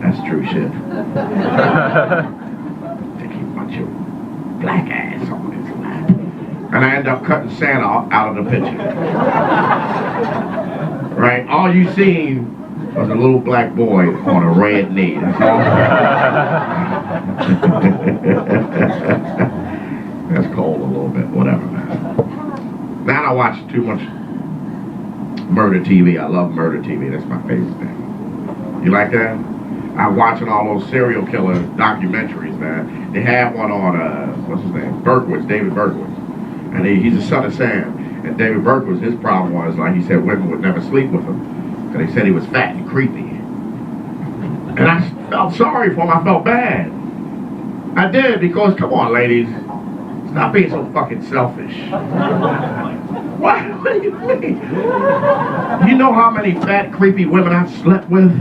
That's true shit. Think he wants your black ass on his lap. And I end up cutting Santa out of the picture. Right? All you seen was a little black boy on a red knee. That's all. That's cold a little bit, whatever, man. Now I watch too much murder TV. I love murder TV. That's my favorite thing. You like that? I'm watching all those serial killer documentaries, man. They have one on, what's his name? Berkowitz, David Berkowitz. And he's the son of Sam. And David Berkowitz, his problem was, like he said, women would never sleep with him. Because they said he was fat and creepy. And I felt sorry for him. I felt bad. I did, because, come on, ladies. Stop being so fucking selfish. What? What do you mean? You know how many fat, creepy women I've slept with?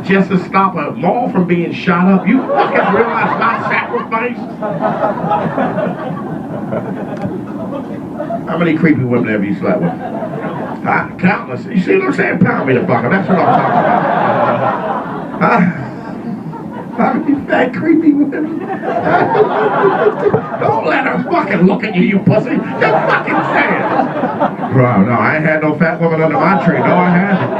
Just to stop a mall from being shot up? You fucking realize my sacrifice? How many creepy women have you slept with? Countless. You see what I'm saying? Pound me the bucket. That's what I'm talking about. How many fat, creepy women? Don't let her fucking look at you, you pussy. Just fucking say it. Bro, no, I ain't had no fat woman under my tree. No, I haven't.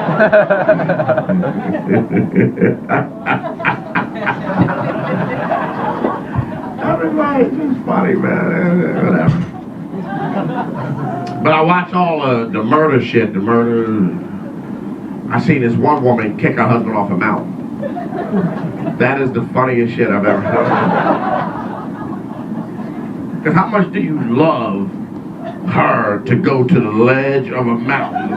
Everybody's just funny, man. Whatever. But I watch all the murder shit, I seen this one woman kick her husband off a mountain. That is the funniest shit I've ever heard. Because how much do you love her to go to the ledge of a mountain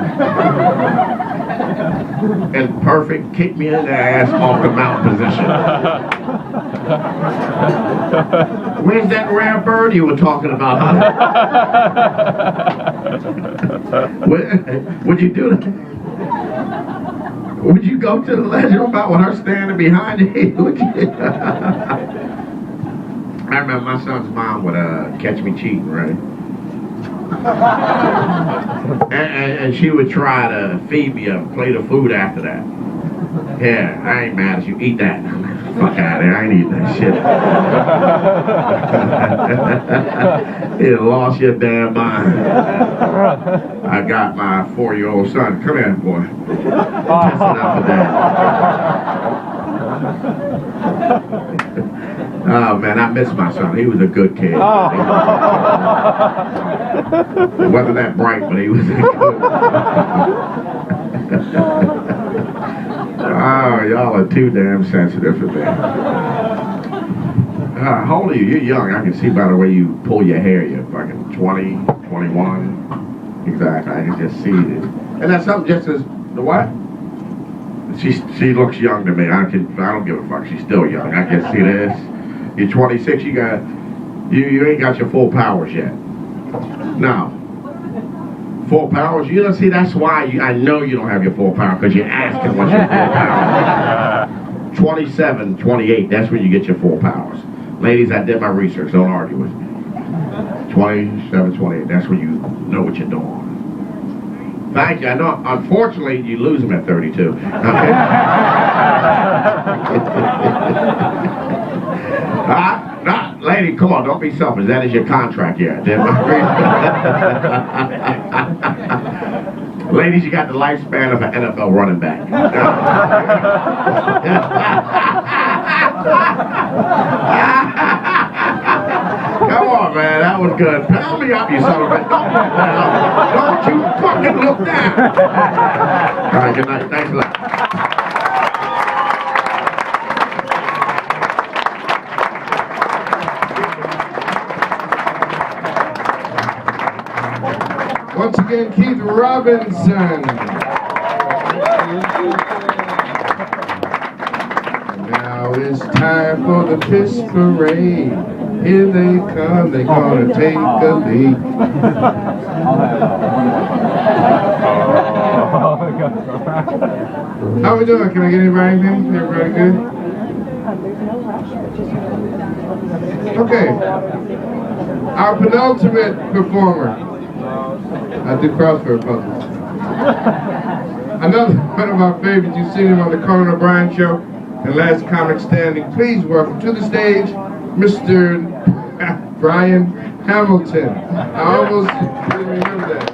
and perfect kick me in the ass off the mountain position? Where's that rare bird you were talking about, honey? Would you do that? Would you go to the ledge of a mountain with her standing behind you? I remember my son's mom would catch me cheating, right? and she would try to feed me a plate of food after that. Yeah, I ain't mad at you. Eat that. Fuck out of there. I ain't eating that shit. You lost your damn mind. I got my 4-year-old son. Come here, boy. Test it out for that. Oh, man, I miss my son. He was a good kid. He wasn't that bright, but he was a good Oh, y'all are too damn sensitive for me. How old are you? You're young. I can see by the way you pull your hair. You're fucking 20, 21. Exactly. I can just see it. And that's something just as... The what? She looks young to me. I don't give a fuck. She's still young. I can see this. You're 26. You ain't got your full powers yet. No. Full powers? You don't see. That's why I know you don't have your full power, because you're asking what's your full power. 27, 28. That's when you get your full powers. Ladies, I did my research. Don't argue with me. 27, 28. That's when you know what you're doing. Thank you. I know, unfortunately, you lose them at 32. Okay? Lady, come on, don't be selfish. That is your contract here. Ladies, you got the lifespan of an NFL running back. Come on, man, that was good. Tell me up, you son of a bitch. Don't you fucking look down. All right, good night. Thanks a lot. Once again, Keith Robinson. Now it's time for the piss parade. Here they come, they're gonna take the lead. How we doing? Can I get anybody anything? Everybody good? Okay. Our penultimate performer. I do crossword puzzles. Another one of our favorites. You've seen him on the Conan O'Brien Show and Last Comic Standing. Please welcome to the stage, Mr. Brian Hamilton. I almost didn't remember that.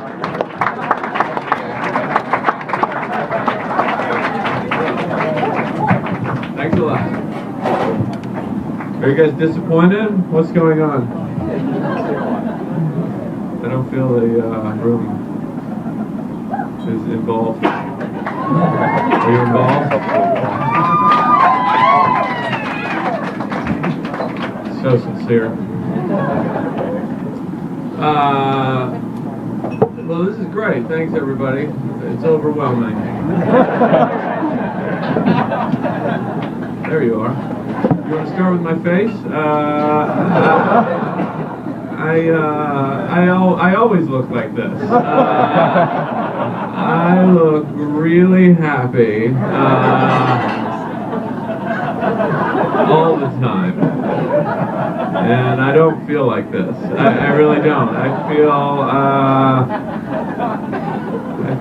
Thanks a lot. Are you guys disappointed? What's going on? I don't feel the room is involved. Are you involved? So sincere. Well, this is great. Thanks, everybody. It's overwhelming. There you are. You want to start with my face? I always look like this. I look really happy all the time, and I don't feel like this. I really don't. I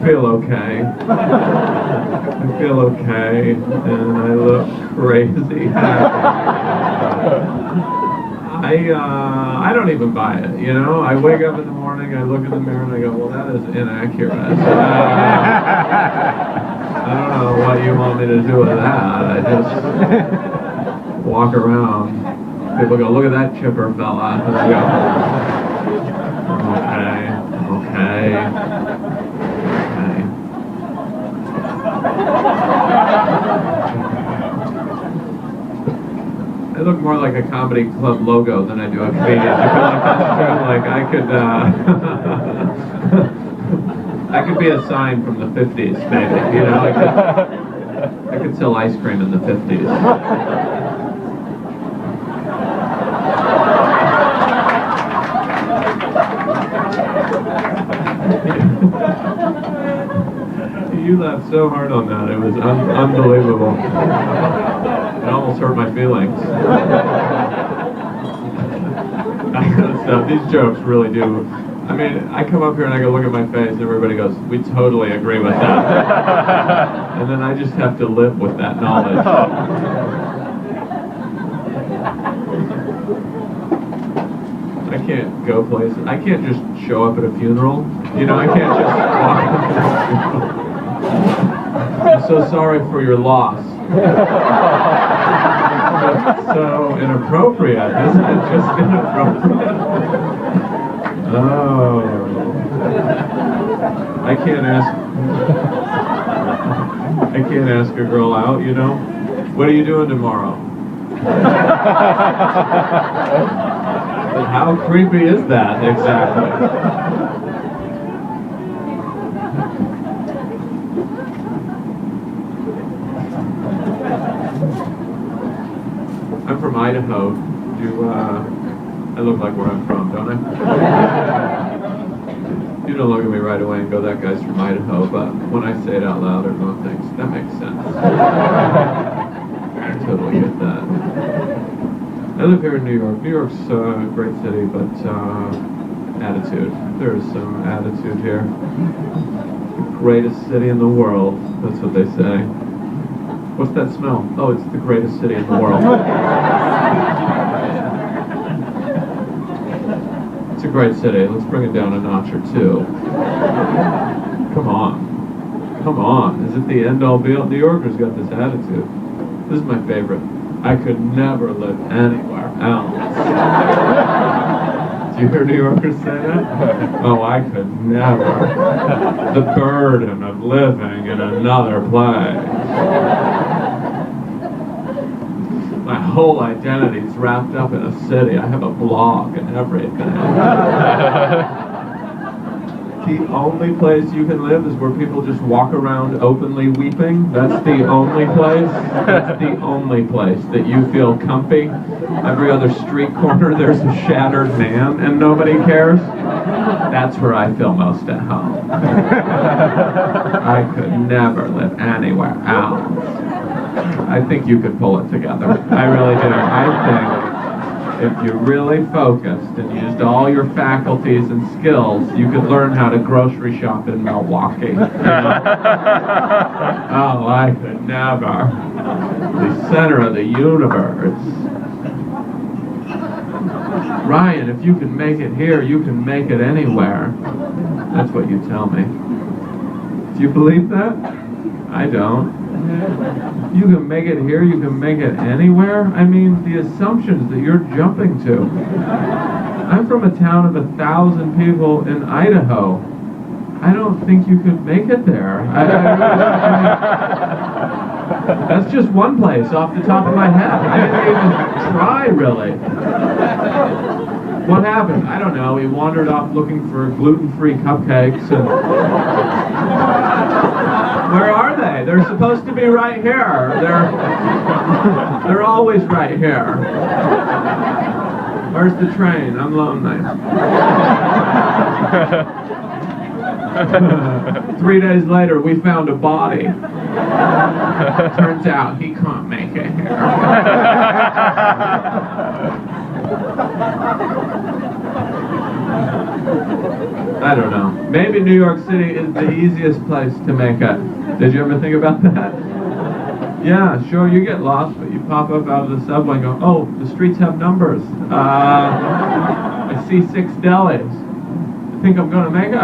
feel okay. I feel okay, and I look crazy happy. I don't even buy it, you know? I wake up in the morning, I look in the mirror and I go, well, that is inaccurate. I don't know what you want me to do with that. I just walk around. People go, look at that chipper fella. And I go, okay. I look more like a comedy club logo than I do a comedian. I feel like that's true. Like I could be a sign from the 50s, maybe. You know, I could sell ice cream in the 50s. You laughed so hard on that. It was unbelievable. It almost hurt my feelings. I gotta stop. These jokes really do. I mean, I come up here and I go look at my face and everybody goes, we totally agree with that. And then I just have to live with that knowledge. I can't go places. I can't just show up at a funeral. You know, I can't just walk up at a funeral. I'm so sorry for your loss. That's so inappropriate, isn't it? Just inappropriate. Oh. I can't ask a girl out, you know? What are you doing tomorrow? But how creepy is that exactly? I'm from Idaho. I look like where I'm from, don't I? You don't look at me right away and go, that guy's from Idaho, but when I say it out loud, everyone thinks, that makes sense. I totally get that. I I live here in New York. New York's a great city, but attitude. There's some attitude here. The greatest city in the world. That's what they say. What's that smell? Oh, it's the greatest city in the world. It's a great city. Let's bring it down a notch or two. Come on. Come on. Is it the end-all be-all? New Yorkers got this attitude. This is my favorite. I could never live anywhere else. Do you hear New Yorkers say that? Oh, I could never. The burden of living in another place. My whole identity is wrapped up in a city. I have a blog and everything. The only place you can live is where people just walk around openly weeping. That's the only place. That's the only place that you feel comfy. Every other street corner there's a shattered man and nobody cares. That's where I feel most at home. I could never live anywhere else. I think you could pull it together. I really do. I think if you really focused and used all your faculties and skills, you could learn how to grocery shop in Milwaukee. You know? Oh, I could never. The center of the universe. Ryan, if you can make it here, you can make it anywhere. That's what you tell me. Do you believe that? I don't. You can make it here, you can make it anywhere? I mean, the assumptions that you're jumping to. I'm from a town of 1,000 people in Idaho. I don't think you could make it there. That's just one place off the top of my head. I didn't even try, really. What happened? I don't know. He wandered off looking for gluten-free cupcakes and... Where are they? They're supposed to be right here. They're always right here. Where's the train? I'm lonely. 3 days later, we found a body. Turns out he can't make it here. I don't know. Maybe New York City is the easiest place to make it. Did you ever think about that? Yeah, sure, you get lost, but you pop up out of the subway and go, oh, the streets have numbers. I see 6 delis. I think I'm going to make it.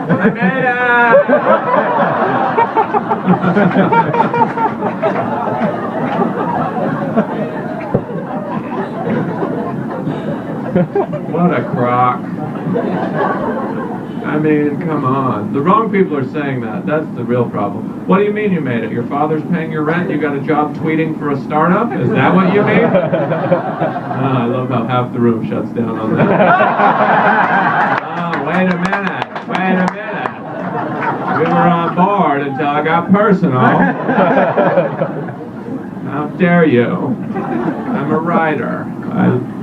I made it! What a crock. I mean, come on. The wrong people are saying that. That's the real problem. What do you mean you made it? Your father's paying your rent? You got a job tweeting for a startup? Is that what you mean? I love how half the room shuts down on that. Oh, wait a minute. Wait a minute. We were on board until I got personal. How dare you? I'm a writer.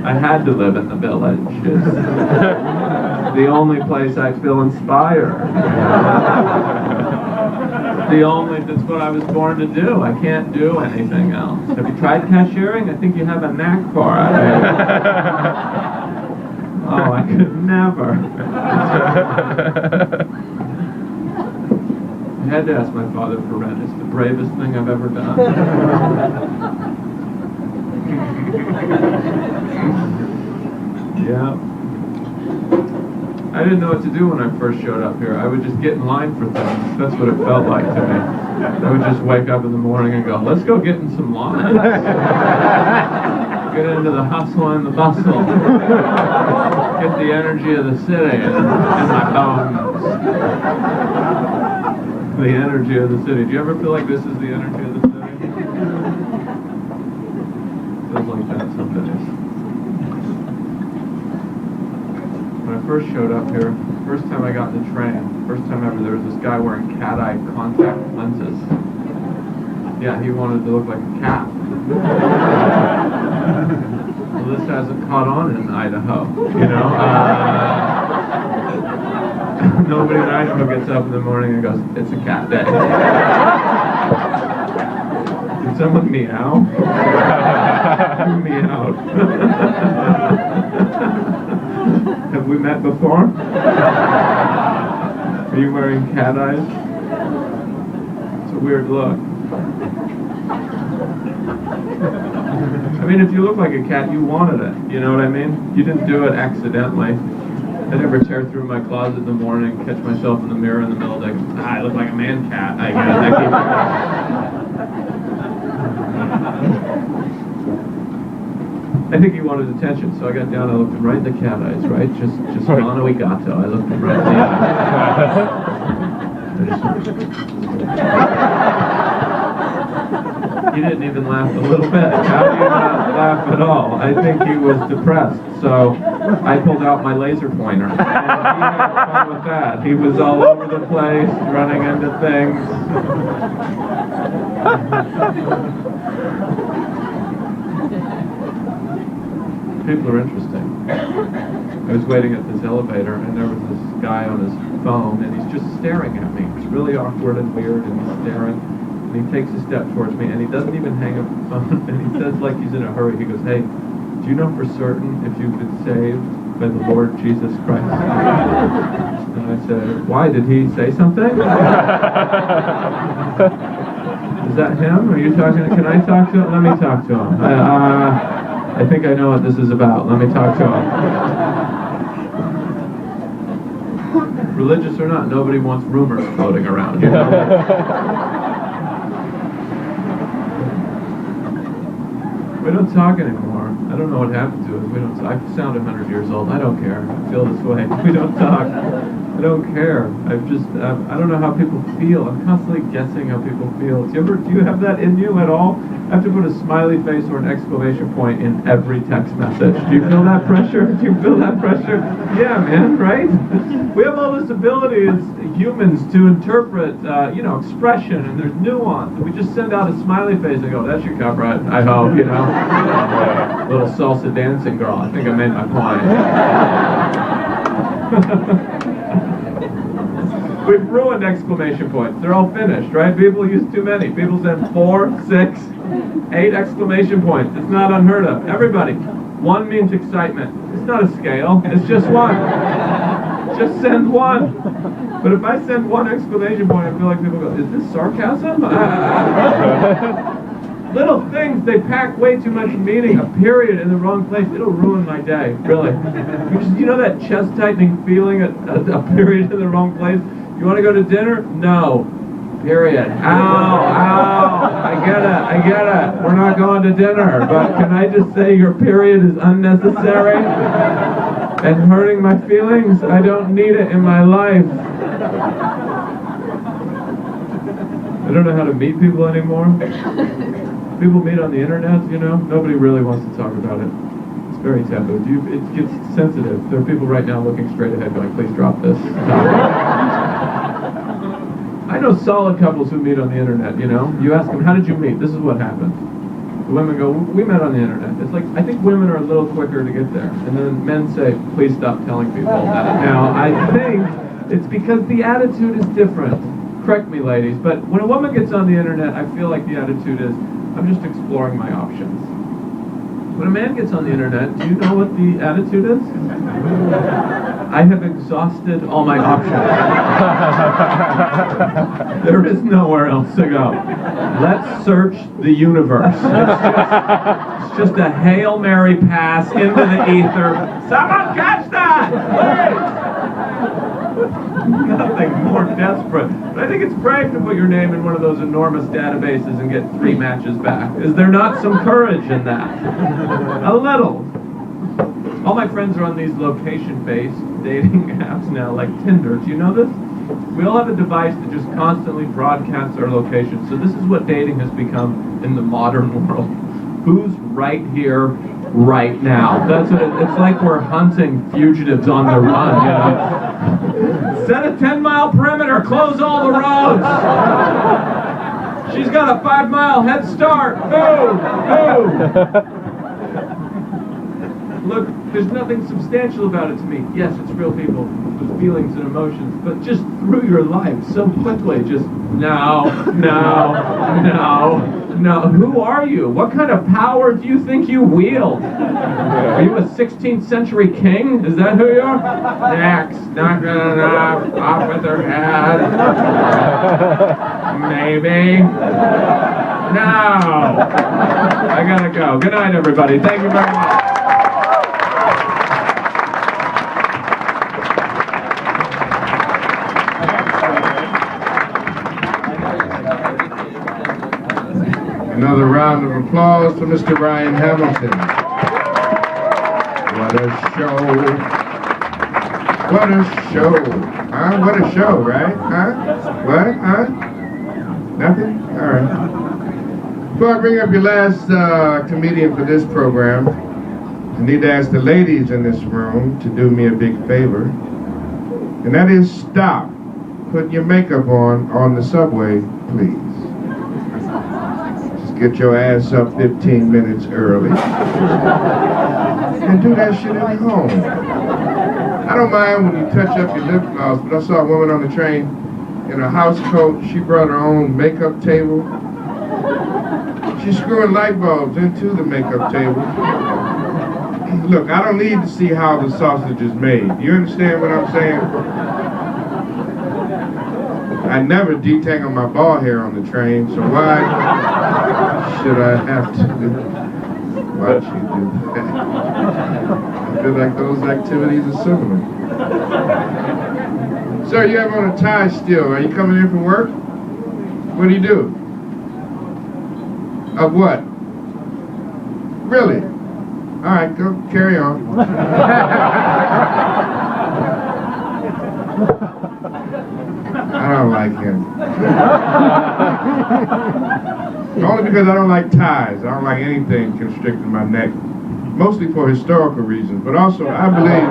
I had to live in the village. It's the only place I feel inspired. That's what I was born to do. I can't do anything else. Have you tried cashiering? I think you have a knack for it. Oh, I could never. I had to ask my father for rent. It's the bravest thing I've ever done. Yeah. I didn't know what to do when I first showed up here. I would just get in line for things. That's what it felt like to me. I would just wake up in the morning and go, let's go get in some lines. Get into the hustle and the bustle. Get the energy of the city in my bones. The energy of the city. Do you ever feel like this is the energy of the city? Feels like that some days. When I first showed up here, first time I got in the train, first time ever, there was this guy wearing cat-eye contact lenses. Yeah, he wanted to look like a cat. Well, this hasn't caught on in Idaho, you know? Nobody in Idaho gets up in the morning and goes, it's a cat day. It's someone meow? Meow. Have we met before? Are you wearing cat eyes? It's a weird look. I mean, if you look like a cat, you wanted it. You know what I mean? You didn't do it accidentally. I never tear through my closet in the morning, catch myself in the mirror in the middle of the day. I look like a man cat. I think he wanted attention, so I got down. I looked him right in the cat eyes, right? Just mano y gato. I looked him right in the eye. He didn't even laugh a little bit. How do you not laugh at all? I think he was depressed. So I pulled out my laser pointer. And he had fun with that. He was all over the place, running into things. People are interesting. I was waiting at this elevator, and there was this guy on his phone, and he's just staring at me. It's really awkward and weird, and he's staring. And he takes a step towards me, and he doesn't even hang up the phone, and he says like he's in a hurry. He goes, "Hey, do you know for certain if you've been saved by the Lord Jesus Christ?" And I said, "Why? Did he say something?" Is that him? Are you talking? Can I talk to him? Let me talk to him. I think I know what this is about. Let me talk to him. Religious or not, nobody wants rumors floating around, you know? We don't talk anymore. I don't know what happened to us. We don't. I sound 100 years old. I don't care. I feel this way. We don't talk. I don't care. I don't know how people feel. I'm constantly guessing how people feel. Do you have that in you at all? I have to put a smiley face or an exclamation point in every text message. Do you feel that pressure? Do you feel that pressure? Yeah, man, right? We have all this ability as humans to interpret, expression, and there's nuance. And we just send out a smiley face and go, "That should cover it, I hope," you know? Little salsa dancing girl. I think I made my point. We've ruined exclamation points. They're all finished, right? People use too many. People send 4, 6, 8 exclamation points. It's not unheard of. Everybody. 1 means excitement. It's not a scale. It's just 1. Just send 1. But if I send 1 exclamation point, I feel like people go, "Is this sarcasm?" Little things, they pack way too much meaning. A period in the wrong place, it'll ruin my day, really. You know that chest-tightening feeling at a period in the wrong place? You want to go to dinner? No. Period. Ow, ow. I get it. We're not going to dinner. But can I just say your period is unnecessary and hurting my feelings? I don't need it in my life. I don't know how to meet people anymore. People meet on the internet, you know. Nobody really wants to talk about it. It's very taboo. It gets sensitive. There are people right now looking straight ahead going, "Please drop this." I know solid couples who meet on the internet, you know. You ask them, "How did you meet?" This is what happened. The women go, "We met on the internet." It's like, I think women are a little quicker to get there. And then men say, "Please stop telling people that." Now, I think it's because the attitude is different. Correct me, ladies, but when a woman gets on the internet, I feel like the attitude is, "I'm just exploring my options." When a man gets on the internet, do you know what the attitude is? "I have exhausted all my options. There is nowhere else to go. Let's search the universe." It's just a Hail Mary pass into the ether. Someone catch that! Please! Nothing more desperate. But I think it's brave to put your name in one of those enormous databases and get 3 matches back. Is there not some courage in that? A little. All my friends are on these location-based dating apps now, like Tinder. Do you know this? We all have a device that just constantly broadcasts our location. So this is what dating has become in the modern world. Who's right here, right now? That's what it's like. We're hunting fugitives on the run, you know? Set a 10-mile perimeter, close all the roads. She's got a 5-mile head start. Boom, boom. Look, there's nothing substantial about it to me. Yes, it's real people with feelings and emotions, but just through your life so quickly, just No. Who are you? What kind of power do you think you wield? Are you a 16th century king? Is that who you are? Next. Not good enough. Off with her head. Maybe. No. I gotta go. Good night, everybody. Thank you very much. Another round of applause for Mr. Ryan Hamilton. What a show. What a show. Huh? What a show, right? Huh? What? Huh? Nothing? All right. Before I bring up your last comedian for this program, I need to ask the ladies in this room to do me a big favor. And that is stop putting your makeup on the subway, please. Get your ass up 15 minutes early and do that shit at home. I don't mind when you touch up your lip gloss, but I saw a woman on the train in a house coat. She brought her own makeup table. She's screwing light bulbs into the makeup table. Look, I don't need to see how the sausage is made. You understand what I'm saying? I never detangle my ball hair on the train, so why should I have to watch you do that? I feel like those activities are similar. Sir, you have on a tie still. Are you coming in from work? What do you do? Of what? Really? All right, go carry on. I don't like him. Only because I don't like ties. I don't like anything constricting my neck. Mostly for historical reasons, but also I believe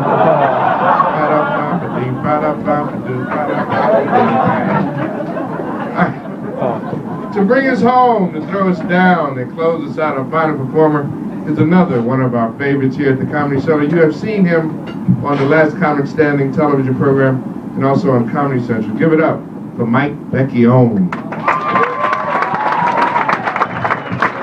to bring us home, to throw us down, and close us out, our final performer is another one of our favorites here at the Comedy Cellar. You have seen him on the Last Comic Standing television program and also on Comedy Central. Give it up for Mike Vecchione.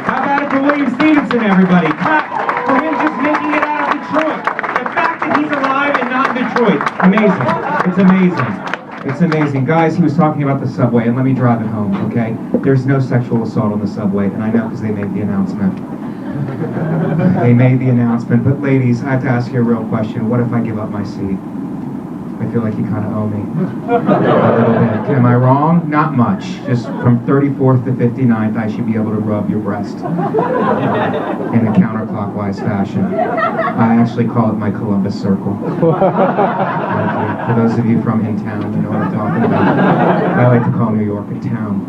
How about it for William Stevenson, everybody? Clap for him just making it out of Detroit. The fact that he's alive and not in Detroit. Amazing. It's amazing. It's amazing. Guys, he was talking about the subway, and let me drive it home, okay? There's no sexual assault on the subway, and I know because they made the announcement. They made the announcement, but ladies, I have to ask you a real question. What if I give up my seat? I feel like you kind of owe me a little bit. Am I wrong? Not much. Just from 34th to 59th, I should be able to rub your breast in a counterclockwise fashion. I actually call it my Columbus Circle. Thank you. For those of you from in town, you know what I'm talking about. I like to call New York a town.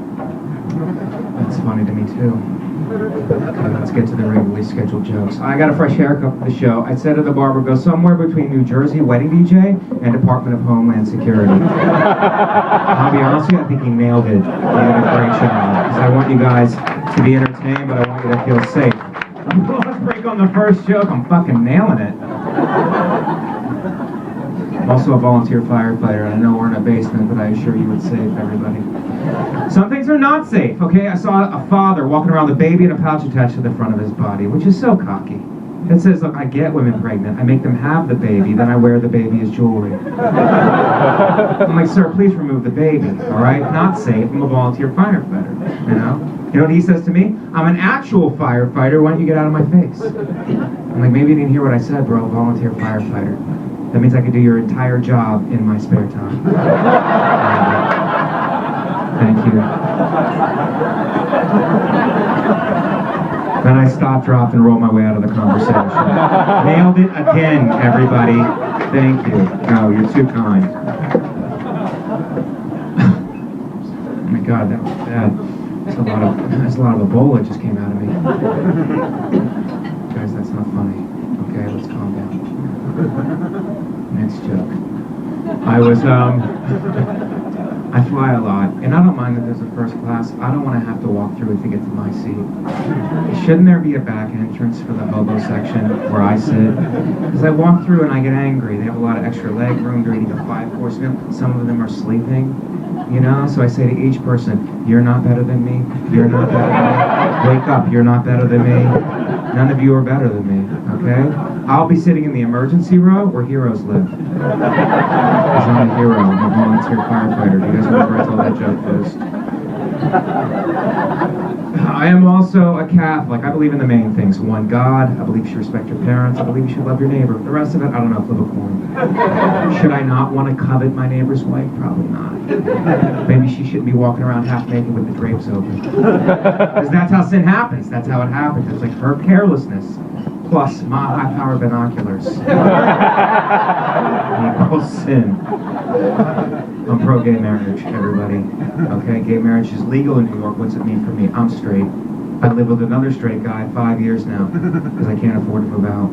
That's funny to me too. Okay, let's get to the regularly scheduled jokes. I got a fresh haircut for the show. I said to the barber, go somewhere between New Jersey wedding DJ and Department of Homeland Security. I'll be honest with you, I think he nailed it. He did a great job. Because I want you guys to be entertained, but I want you to feel safe. Let's break on the first joke. I'm fucking nailing it. I'm also a volunteer firefighter, and I know we're in a basement, but I assure you it's safe, everybody. Some things are not safe, okay? I saw a father walking around with a baby and a pouch attached to the front of his body, which is so cocky. It says, look, I get women pregnant. I make them have the baby, then I wear the baby as jewelry. I'm like, sir, please remove the baby, all right? Not safe. I'm a volunteer firefighter, you know? You know what he says to me? I'm an actual firefighter. Why don't you get out of my face? I'm like, maybe you didn't hear what I said, bro. Volunteer firefighter. That means I could do your entire job in my spare time. Thank you. Then I stop, drop, and roll my way out of the conversation. Nailed it again, everybody. Thank you. No, you're too kind. Oh my God, that was bad. That's a lot of Ebola just came out of me. Guys, that's not funny. Okay, let's calm down. Next joke. I fly a lot, and I don't mind that there's a first class. I don't want to have to walk through it to get to my seat. Shouldn't there be a back entrance for the hobo section where I sit? Because I walk through and I get angry. They have a lot of extra leg room. They're eating a 5-course meal. Some of them are sleeping. You know, so I say to each person, you're not better than me, you're not better than me, wake up, you're not better than me, none of you are better than me, okay? I'll be sitting in the emergency row where heroes live. Because I'm a hero, I'm a volunteer firefighter. Do you guys remember I told that joke first? I am also a Catholic. I believe in the main things. One, God. I believe you should respect your parents. I believe you should love your neighbor. The rest of it, I don't know, flip a coin. Should I not want to covet my neighbor's wife? Probably not. Maybe she shouldn't be walking around half naked with the drapes open. Because that's how sin happens. That's how it happens. It's like her carelessness plus my high-powered binoculars equals sin. I'm pro-gay marriage, everybody. Okay, gay marriage is legal in New York. What's it mean for me? I'm straight. I live with another straight guy 5 years now because I can't afford to move out.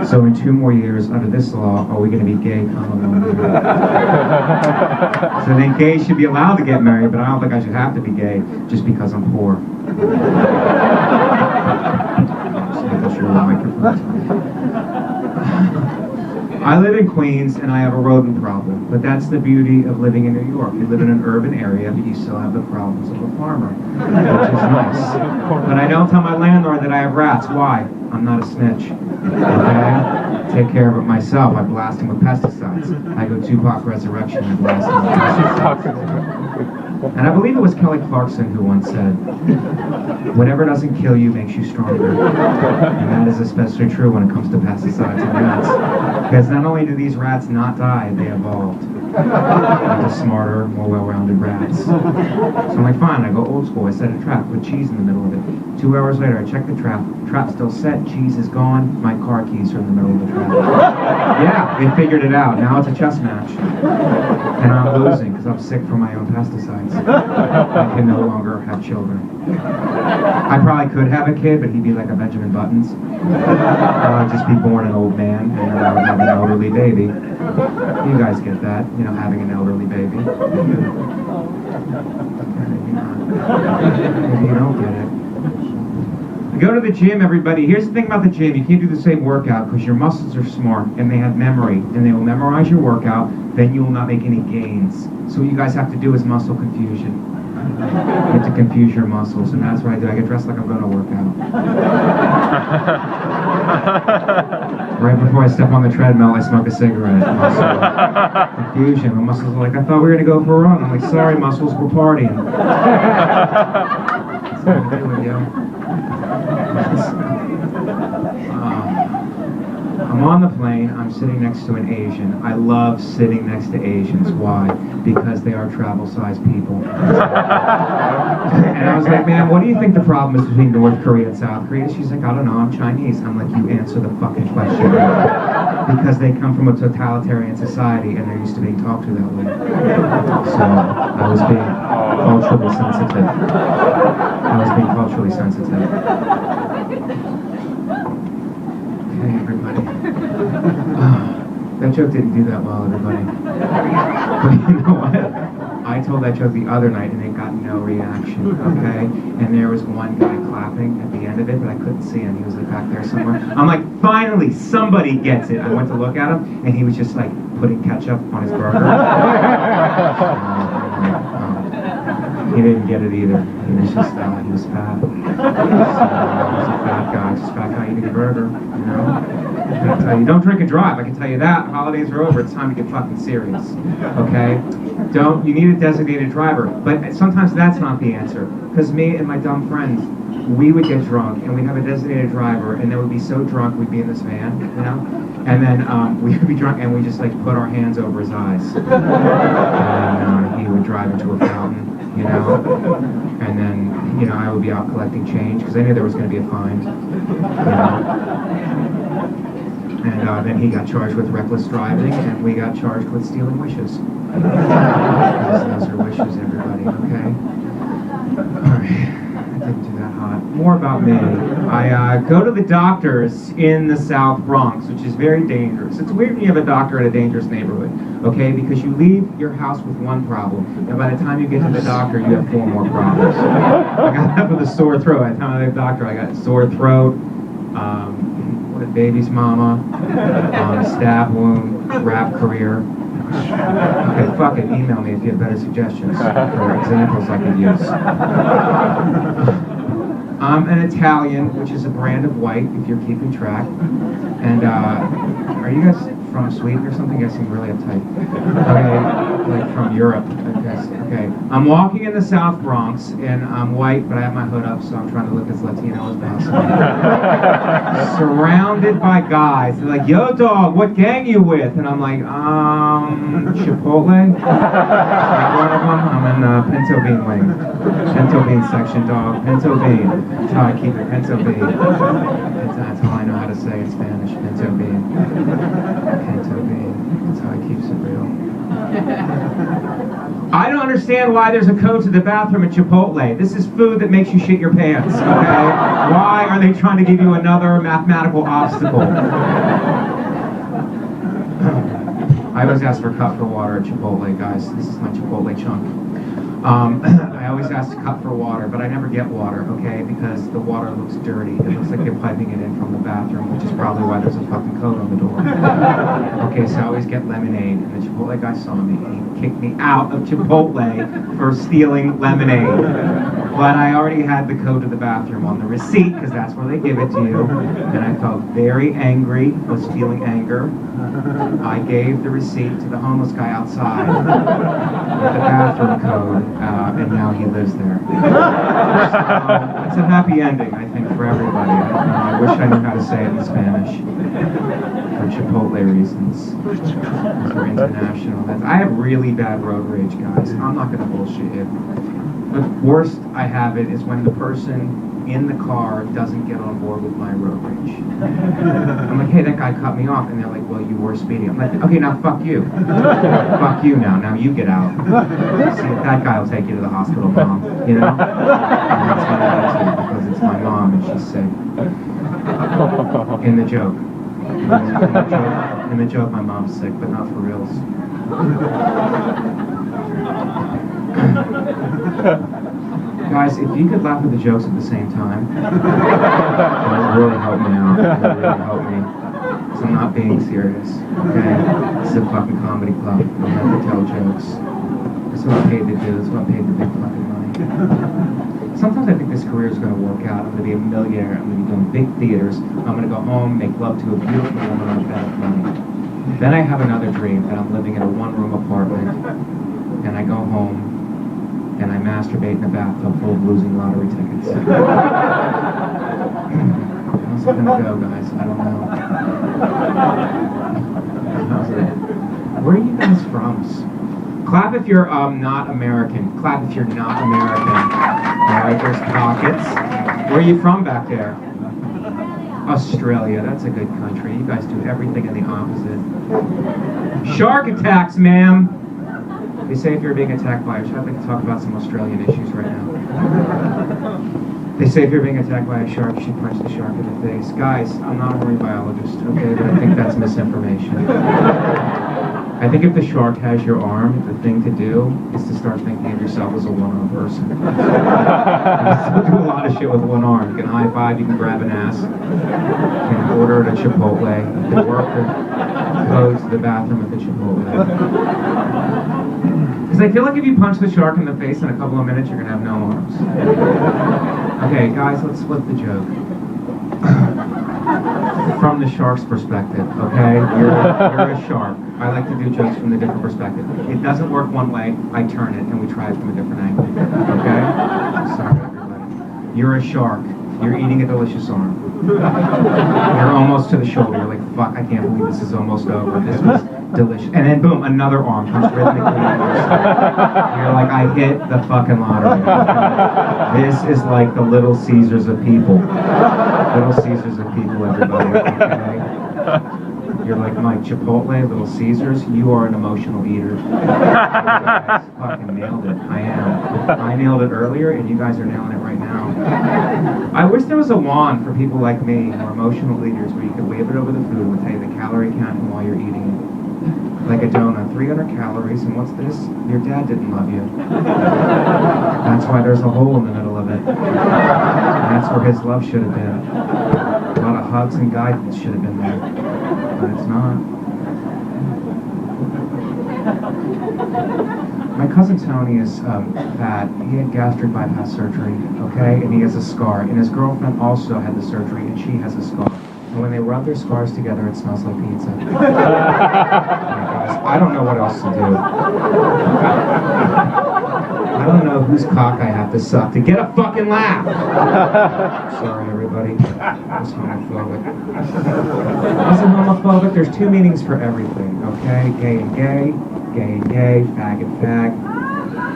So in 2 more years, under this law, are we going to be gay common law? So then gays should be allowed to get married, but I don't think I should have to be gay just because I'm poor. I live in Queens and I have a rodent problem, but that's the beauty of living in New York. You live in an urban area, but you still have the problems of a farmer, which is nice. But I don't tell my landlord that I have rats. Why? I'm not a snitch. Okay? Take care of it myself. I blast him with pesticides. I go Tupac Resurrection and blast him with pesticides. And I believe it was Kelly Clarkson who once said, whatever doesn't kill you makes you stronger. And that is especially true when it comes to pesticides and rats. Because not only do these rats not die, they evolved into smarter, more well-rounded rats. So I'm like, fine, I go old school. I set a trap, put cheese in the middle of it. 2 hours later, I check the trap. Trap's still set, cheese is gone, my car keys are in the middle of the trap. Yeah, they figured it out. Now it's a chess match. And I'm losing because I'm sick from my own pesticides. I can no longer have children. I probably could have a kid, but he'd be like a Benjamin Buttons. I'd just be born an old man, and then I would have an elderly baby. You guys get that, you know, having an elderly baby. Maybe not. Maybe you don't get it. Go to the gym, everybody. Here's the thing about the gym. You can't do the same workout because your muscles are smart and they have memory and they will memorize your workout. Then you will not make any gains. So what you guys have to do is muscle confusion. You have to confuse your muscles, and that's what I do. I get dressed like I'm going to work out. Right before I step on the treadmill, I smoke a cigarette. Muscle confusion. My muscles are like, I thought we were going to go for a run. I'm like, sorry, muscles, we're partying. That's what I'm doing, yo. I'm on the plane, I'm sitting next to an Asian. I love sitting next to Asians. Why? Because they are travel-sized people. And I was like, man, what do you think the problem is between North Korea and South Korea? She's like, I don't know, I'm Chinese. I'm like, you answer the fucking question. Because they come from a totalitarian society and they're used to being talked to that way. So I was being culturally sensitive. Okay, everybody. That joke didn't do that well, everybody. But you know what? I told that joke the other night and it got no reaction, okay? And there was one guy clapping at the end of it, but I couldn't see him. He was like back there somewhere. I'm like, finally, somebody gets it. I went to look at him and he was just like putting ketchup on his burger. He didn't get it either. He was just, he was fat. He was a fat guy, just fat guy eating a burger, you know? I can tell you, don't drink and drive. I can tell you that. Holidays are over. It's time to get fucking serious. Okay? You need a designated driver. But sometimes that's not the answer. Because me and my dumb friends, we would get drunk and we'd have a designated driver and then we'd be so drunk we'd be in this van, you know? And then we would be drunk and we just like put our hands over his eyes. And he would drive into a fountain. You know, and then, you know, I would be out collecting change because I knew there was going to be a fine, you know? And then he got charged with reckless driving and we got charged with stealing wishes. Those are wishes, everybody, okay? Alright, I didn't do that hot. More about me. I go to the doctors in the South Bronx, which is very dangerous. It's weird when you have a doctor in a dangerous neighborhood, okay? Because you leave your house with one problem, and by the time you get to the doctor, you have 4 more problems. I got that with a sore throat. By the time I leave the doctor, I got sore throat, baby's mama, stab wound, rap career, Okay, fuck it. Email me if you have better suggestions for examples I could use. I'm an Italian, which is a brand of white, if you're keeping track. And are you guys from Sweden or something? You guys seem really uptight. Okay, like from Europe, I guess. Okay, I'm walking in the South Bronx, and I'm white, but I have my hood up, so I'm trying to look as Latino as possible. Surrounded by guys. They're like, yo, dog, what gang you with? And I'm like, Chipotle? Like one of them, I'm in Pinto Bean wing. Pinto Bean section, dog. Pinto Bean. That's how I keep it, Pinto Bean. That's all I know how to say in Spanish, Pinto Bean. Pinto Bean. That's how I keep it real. I don't understand why there's a code to the bathroom at Chipotle. This is food that makes you shit your pants, okay? Why are they trying to give you another mathematical obstacle? I always ask for a cup for water at Chipotle, guys. This is my Chipotle chunk. I always ask to cut for water, but I never get water, okay? Because the water looks dirty. It looks like they're piping it in from the bathroom, which is probably why there's a fucking code on the door. Okay, so I always get lemonade, and the Chipotle guy saw me, and he kicked me out of Chipotle for stealing lemonade. But I already had the code to the bathroom on the receipt, because that's where they give it to you. And I felt very angry, was feeling anger. I gave the receipt to the homeless guy outside with the bathroom code, and now he lives there. So, it's a happy ending, I think, for everybody. I wish I knew how to say it in Spanish. For Chipotle reasons. Because we're international. I have really bad road rage, guys. I'm not going to bullshit you. The worst I have it is when the person in the car doesn't get on board with my road rage. I'm like, hey, that guy cut me off. And they're like, well, you were speeding. I'm like, okay, now fuck you. Fuck you now. Now you get out. See, if that guy will take you to the hospital, Mom. You know? And that's what I do, because it's my mom and she's sick. In the joke. In the joke, my mom's sick, but not for reals. Guys, if you could laugh at the jokes at the same time, it would really help me out. It would really help me. Because I'm not being serious, okay? This is a fucking comedy club. I don't have to tell jokes. That's what I'm paid to do. That's what I'm paid the big fucking money. Sometimes I think this career is going to work out. I'm going to be a millionaire. I'm going to be doing big theaters. I'm going to go home, make love to a beautiful woman on a bed of money. Then I have another dream that I'm living in a one-room apartment, and I go home, and I masturbate in a bathtub full of losing lottery tickets. How's it gonna go, guys? I don't know. How's it? Where are you guys from? Clap if you're not American. Clap if you're not American. Alright, there's pockets. Where are you from back there? Australia. That's a good country. You guys do everything in the opposite. Shark attacks, ma'am. They say if you're being attacked by a shark, I'd like to talk about some Australian issues right now. They say if you're being attacked by a shark, you should punch the shark in the face. Guys, I'm not a marine biologist, okay, but I think that's misinformation. I think if the shark has your arm, the thing to do is to start thinking of yourself as a one-armed person. You can do a lot of shit with one arm. You can high five, you can grab an ass, you can order at a Chipotle, you can work or go to the bathroom at the Chipotle. Because I feel like if you punch the shark in the face in a couple of minutes, you're going to have no arms. Okay, guys, let's flip the joke. From the shark's perspective, okay? You're a shark. I like to do jokes from the different perspective. It doesn't work one way, I turn it, and we try it from a different angle. Okay? Sorry, everybody. You're a shark. You're eating a delicious arm. You're almost to the shoulder. You're like, fuck, I can't believe this is almost over. This was delicious. And then boom, another arm comes rhythmically on your side. You're like, I hit the fucking lottery. This is like the Little Caesars of people. Little Caesars of people, everybody. Okay? You're like, Mike, Chipotle, Little Caesars, you are an emotional eater. You guys fucking nailed it. I am. I nailed it earlier, and you guys are nailing it right now. I wish there was a wand for people like me, or emotional eaters, where you could wave it over the food and would tell you the calorie count while you're eating it. Like a donut, 300 calories, and what's this? Your dad didn't love you. That's why there's a hole in the middle of it. And that's where his love should have been. A lot of hugs and guidance should have been there. But it's not. My cousin Tony is fat. He had gastric bypass surgery, okay? And he has a scar. And his girlfriend also had the surgery, and she has a scar. And when they rub their scars together, it smells like pizza. Oh my gosh, I don't know what else to do. I don't know whose cock I have to suck to get a fucking laugh. Sorry, everybody. It's homophobic. Listen, homophobic, there's two meanings for everything, okay? Gay and gay, gay and gay, fag and fag.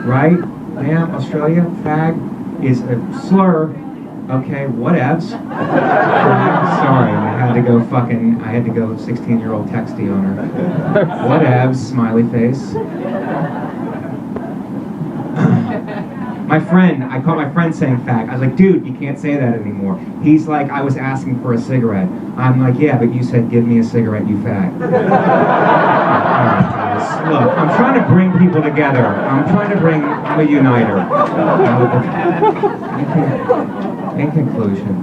Right? Ma'am, Australia, fag is a slur. Okay, whatevs. Sorry, I had to go 16-year-old texty on her. Whatevs, smiley face. My friend, I caught my friend saying fag. I was like, dude, you can't say that anymore. He's like, I was asking for a cigarette. I'm like, yeah, but you said, give me a cigarette, you fag. All right, guys. Look, I'm trying to bring people together. I'm a uniter. In conclusion,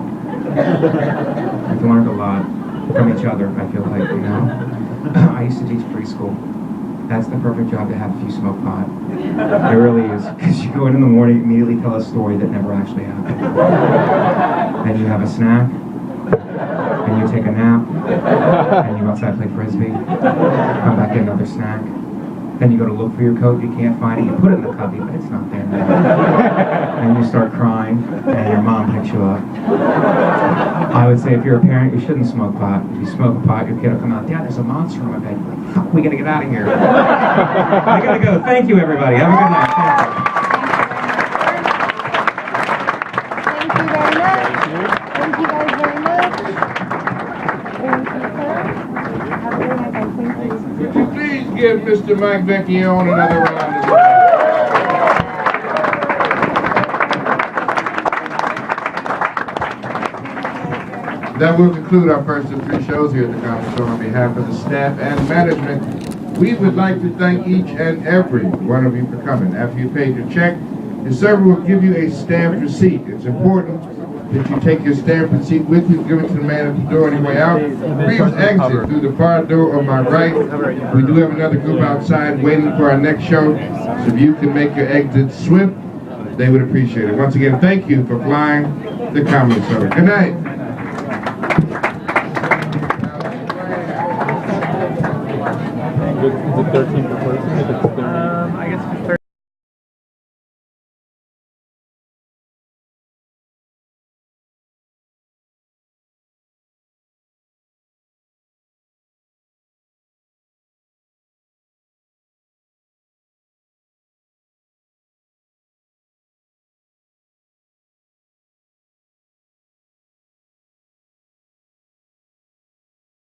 we've learned a lot from each other, I feel like, you know? I used to teach preschool. That's the perfect job to have if you smoke pot. It really is. Because you go in the morning, immediately tell a story that never actually happened. Then you have a snack, and you take a nap, and you go outside play frisbee, come back, get another snack. Then you go to look for your coat, you can't find it, you put it in the cubby, but it's not there now. And you start crying, and your mom picks you up. I would say if you're a parent, you shouldn't smoke pot. If you smoke a pot, your kid will come out, Dad, there's a monster in my bed. You're like, fuck, we gotta get out of here. I gotta go. Thank you, everybody. Have a good night. Thank you guys very much. Thank you, sir. Have a good night, guys. Thank you. Would you please give Mr. Mike Vecchione another round of applause? That will conclude our first of three shows here at the Comedy Store. On behalf of the staff and management, we would like to thank each and every one of you for coming. After you paid your check, your server will give you a stamped receipt. It's important that you take your stamped receipt with you, give it to the man at the door on your way out. Please exit through the far door on my right. We do have another group outside waiting for our next show, so if you can make your exit swift, they would appreciate it. Once again, thank you for flying the Comedy Store. Good night. Is it 13?